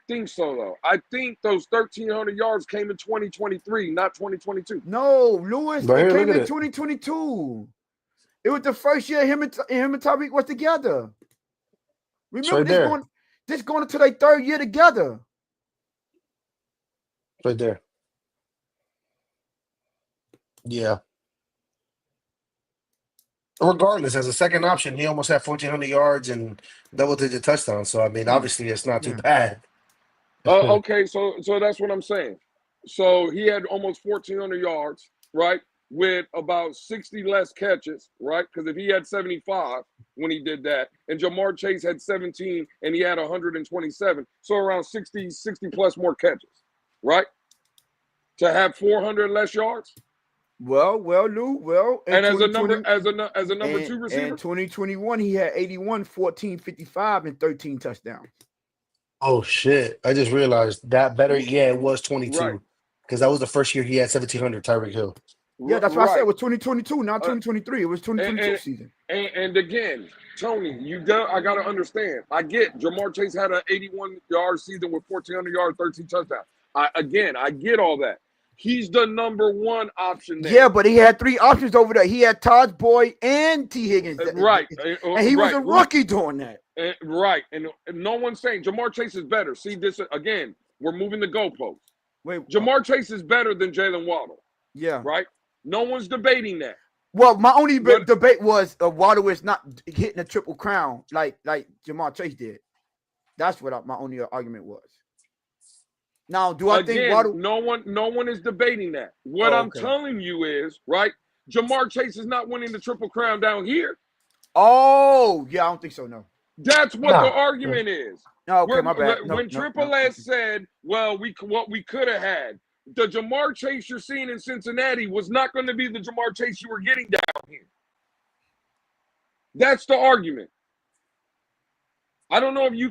think so though. I think those 1,300 yards came in 2023, not 2022. No, Lewis came in 2022. It was the first year him and Tyreek was together. Remember this going into their 3rd year together. Right there. Yeah. regardless, as a second option, he almost had 1,400 yards and double-digit touchdowns. So I mean, obviously, it's not too bad. Okay, so that's what I'm saying. So he had almost 1,400 yards, right? With about 60 less catches, right? Because if he had 75 when he did that, and Jamar Chase had 17 and he had 127, so around 60 plus more catches, right? To have 400 less yards. Well, Lou. And as a number two receiver. In 2021, he had 81, 14, 55, and 13 touchdowns. Oh shit! I just realized that better. Yeah, it was 22 because that was the first year he had 1,700. Tyreek Hill. Yeah, that's what I said. It was 2022, not 2023. It was 2022 season. And again, Tony, I got to understand. I get Jamar Chase had an 81-yard season with 1,400 yards, 13 touchdowns. I get all that. He's the number one option there. Yeah, but he had three options over there. He had Todd Boyd and T. Higgins. Right. And he was a rookie doing that. Right. And no one's saying Jamar Chase is better. See, this again, we're moving the goalposts. Wait, Jamar Chase is better than Jalen Waddle. Yeah. Right? No one's debating that. Well, my only debate was Waddle is not hitting a triple crown like Jamar Chase did. That's what my only argument was. Now, do I think Waddle? No one is debating that. What I'm telling you is, right, Jamar Chase is not winning the triple crown down here. Oh, yeah, I don't think so, no. That's what the argument is. Oh, okay, my bad. When Triple S said, well, what we could have had, the Jamar Chase you're seeing in Cincinnati was not going to be the Jamar Chase you were getting down here. That's the argument. I don't know if you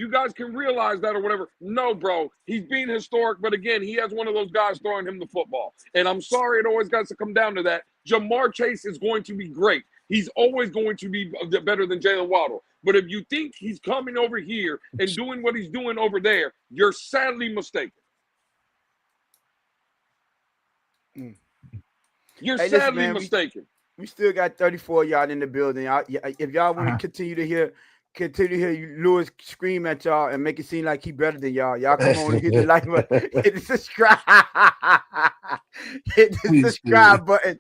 guys can realize that or whatever. No, bro, he's being historic, but again, he has one of those guys throwing him the football. And I'm sorry, it always got to come down to that. Jamar Chase is going to be great. He's always going to be better than Jalen Waddle. But if you think he's coming over here and doing what he's doing over there, you're sadly mistaken. You're sadly mistaken. We still got 34 y'all in the building. If y'all want to continue to hear Lewis scream at y'all and make it seem like he better than y'all come on and hit the like button, hit the subscribe, hit the subscribe button.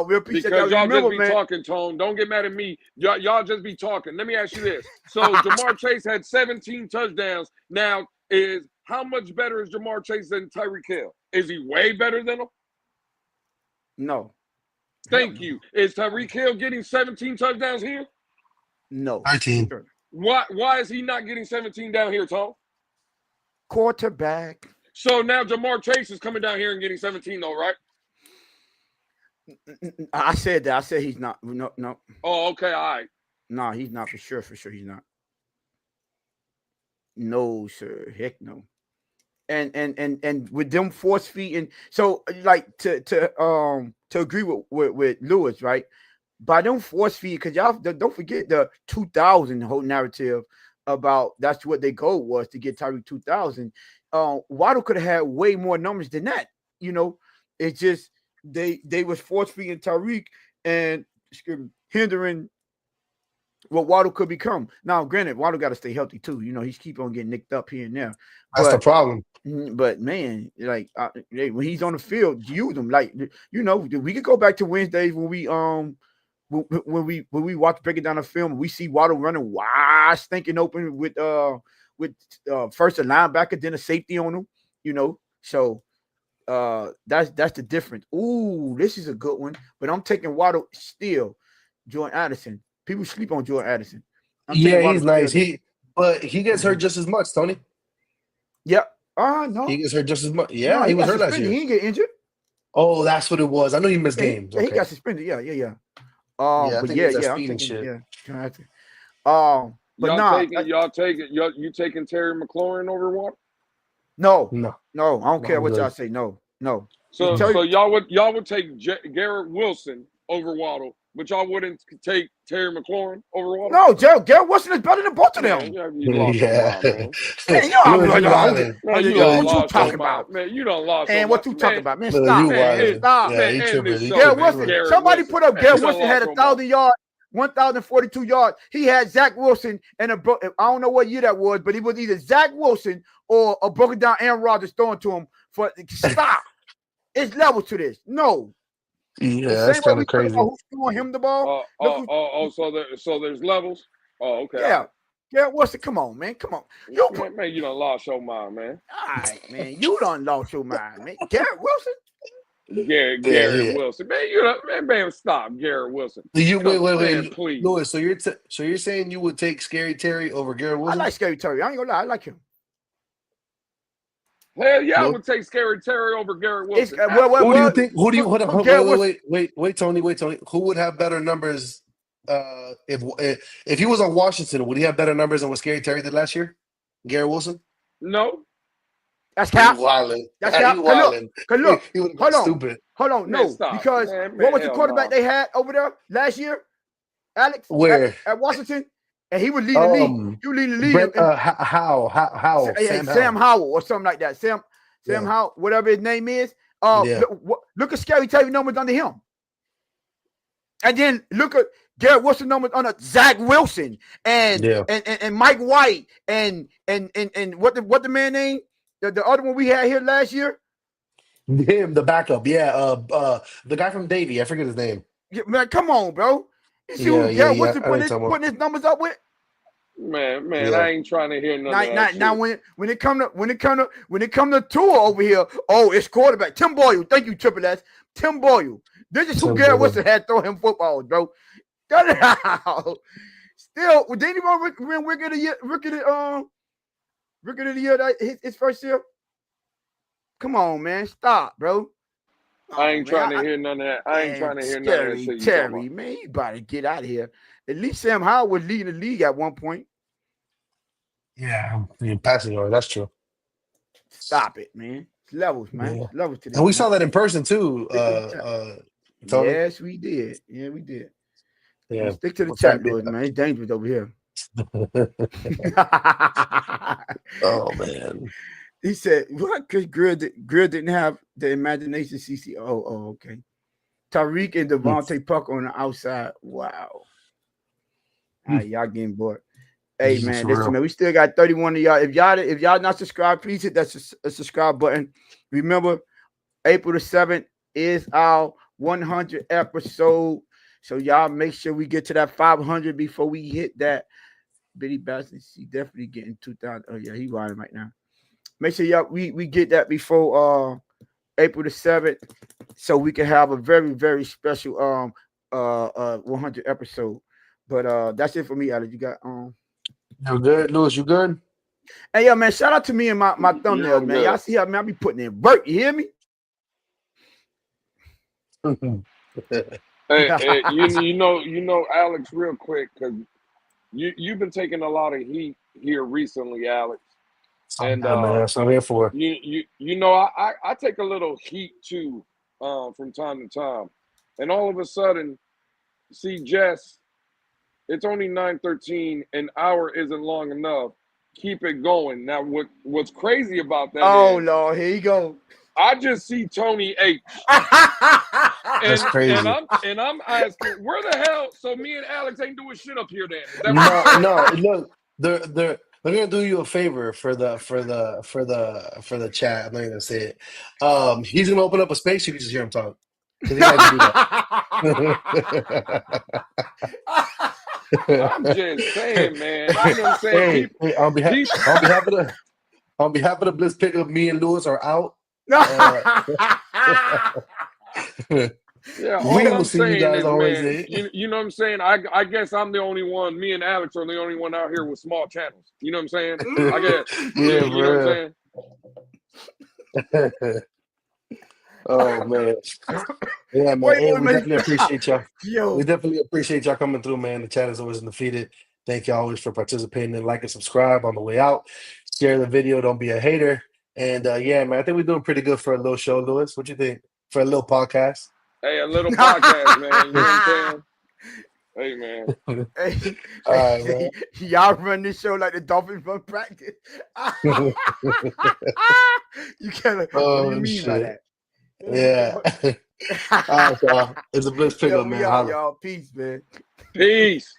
We appreciate because y'all just be talking, Tone. Don't get mad at me. Y'all just be talking. Let me ask you this. So Jamar Chase had 17 touchdowns. Now, how much better is Jamar Chase than Tyreek Hill? Is he way better than him? No. Thank you. Is Tyreek Hill getting 17 touchdowns here? No. 13. Why is he not getting 17 down here, Tone? Quarterback. So now Jamar Chase is coming down here and getting 17, though, right? I said that. I said he's not. No. Oh, okay. All right. No, he's not for sure. For sure, he's not. No, sir. Heck no. And with them force feeding, so like to agree with Lewis, right? By them force feed, because y'all don't forget the 2000 whole narrative about that's what their goal was to get Tyreek 2000. Waddle could have had way more numbers than that. You know, it's just they was force feeding Tyreek and hindering what Waddle could become. Now, granted, Waddle got to stay healthy too. You know, he's keep on getting nicked up here and there. That's the problem. But man, like when he's on the field, use him. Like, you know, we could go back to Wednesdays when we watch breaking down the film. We see Waddle running wide, stinking open with first a linebacker, then a safety on him. You know, so that's the difference. Ooh, this is a good one. But I'm taking Waddle still. Jordan Addison. People sleep on Jordan Addison. Yeah, he's nice. But he gets hurt just as much, Tony. Yep. No. He gets hurt just as much. Yeah, no, he was hurt last year. He didn't get injured. Oh, that's what it was. I know he missed games. He got suspended. Yeah. But I'm taking shit. But y'all taking Terry McLaurin over Waddle? No. I don't care what y'all say. No. So y'all would take Garrett Wilson over Waddle, but y'all wouldn't take Terry McLaurin over Waddle? No, Garrett Wilson is better than both of them. What you talking about? Man, you don't lost. And what you talking about? Man, stop. Garrett Wilson. Somebody put up Garrett Wilson had 1,000 yards, 1,042 yards. He had Zach Wilson and I don't know what year that was, but he was either Zach Wilson or a broken down Aaron Rodgers throwing to him for stop. It's level to this. No. Yeah, The that's same way kind we of talk crazy. about who's throwing him the ball. So there's levels. Oh, okay. Yeah. Garrett Wilson, come on, man. Come on. Man, you done lost your mind, man. All right, man. You done lost your mind, man. Garrett Wilson? Garrett Wilson. Man, stop, Garrett Wilson. Wait, please. Louis. So you're saying you would take Scary Terry over Garrett Wilson? I like Scary Terry. I ain't gonna lie, I like him. Hell yeah, I would take Scary Terry over Garrett Wilson. Who do you think? Wait, Tony. Who would have better numbers? If he was on Washington, would he have better numbers than what Scary Terry did last year? Garrett Wilson? No. That's cap. That's cap. Look, he would have been stupid. Hold on, no, because what was the quarterback they had over there last year? Alex? Where? At Washington? And he was leading the league. He was leading the league. How? Sam Howell or something like that. Sam Howell, whatever his name is. Look at Scary Terry numbers under him. And then look at Garrett Wilson numbers under Zach Wilson and Mike White and what the man name? The other one we had here last year? Him, the backup. Yeah. The guy from Davie. I forget his name. Yeah, man, come on, bro. You see who Garrett Wilson putting his numbers up with? Man, I ain't trying to hear none of that. Now, when it come to Tua over here, it's quarterback Tim Boyle. Thank you, Triple S. Tim Boyle. This is who Garrett Wilson had throw him footballs, bro. Cut it out. Still, did anyone win Rookie of the Year his first year? Come on, man, stop, bro. I ain't trying to hear none of that. I ain't trying to hear none of that shit. Terry, man, you about to get out of here. At least Sam Howell was leading the league at one point. Yeah, passing yard. That's true. Stop it, man. It's levels, man. Yeah. Levels to this. And we saw that in person too. Tony? Yes, we did. Yeah, we did. Yeah. Stick to the chat, Lewis, man. It's dangerous over here. Oh man. He said, "What? Because Greer didn't have the imagination." CC. Oh, okay. Tariq and Devontae Puck on the outside. Wow. All right, y'all getting bored. Hey man, listen, man, we still got 31 of y'all. If y'all not subscribed, please hit that subscribe button. Remember, April the 7th is our 100 episode. So y'all make sure we get to that 500 before we hit that. Biddy Basson, he definitely getting 2,000. Oh yeah, he riding right now. Make sure y'all we get that before April the 7th, so we can have a very, very special 100 episode. But that's it for me, Alex. You got You good, Lewis? You good? Hey, yo, man, shout out to me and my thumbnail, man. Y'all see how, man, I be putting in work. You hear me? Hey, you know, Alex, real quick, because you've been taking a lot of heat here recently, Alex. And man, that's what I'm here for. You know, I take a little heat too, from time to time, and all of a sudden, see, Jess, it's only 9:13. An hour isn't long enough. Keep it going. Now, what's crazy about that? Oh Lord, here you go. I just see Tony H. That's crazy. And I'm asking, where the hell? So me and Alex ain't doing shit up here then. No. Look, they're gonna do you a favor for the chat. I'm not gonna say it. He's gonna open up a space. You can just hear him talk. He likes to do that. I'm just saying, man. You know what I'm saying? Hey, on behalf of the Blitz Pickup, me and Lewis are out. Yeah, all I'm saying is, man, you know what I'm saying? I guess I'm the only one. Me and Alex are the only one out here with small channels. You know what I'm saying? I guess. Yeah, you know what I'm saying? Oh man, yeah, man. Hey, we definitely appreciate y'all. We definitely appreciate y'all coming through, man. The chat is always undefeated. Thank you always for participating and like and subscribe on the way out. Share the video. Don't be a hater. And yeah, man, I think we're doing pretty good for a little show, Lewis. What you think for a little podcast? Hey, a little podcast, man. You know what I'm saying? Hey, man. All right, man. Y'all run this show like the Dolphins run practice. You can't. What do you mean by that? Yeah. All right, y'all. It's a Blitz Pickup, man. Y'all. Peace, man. Peace.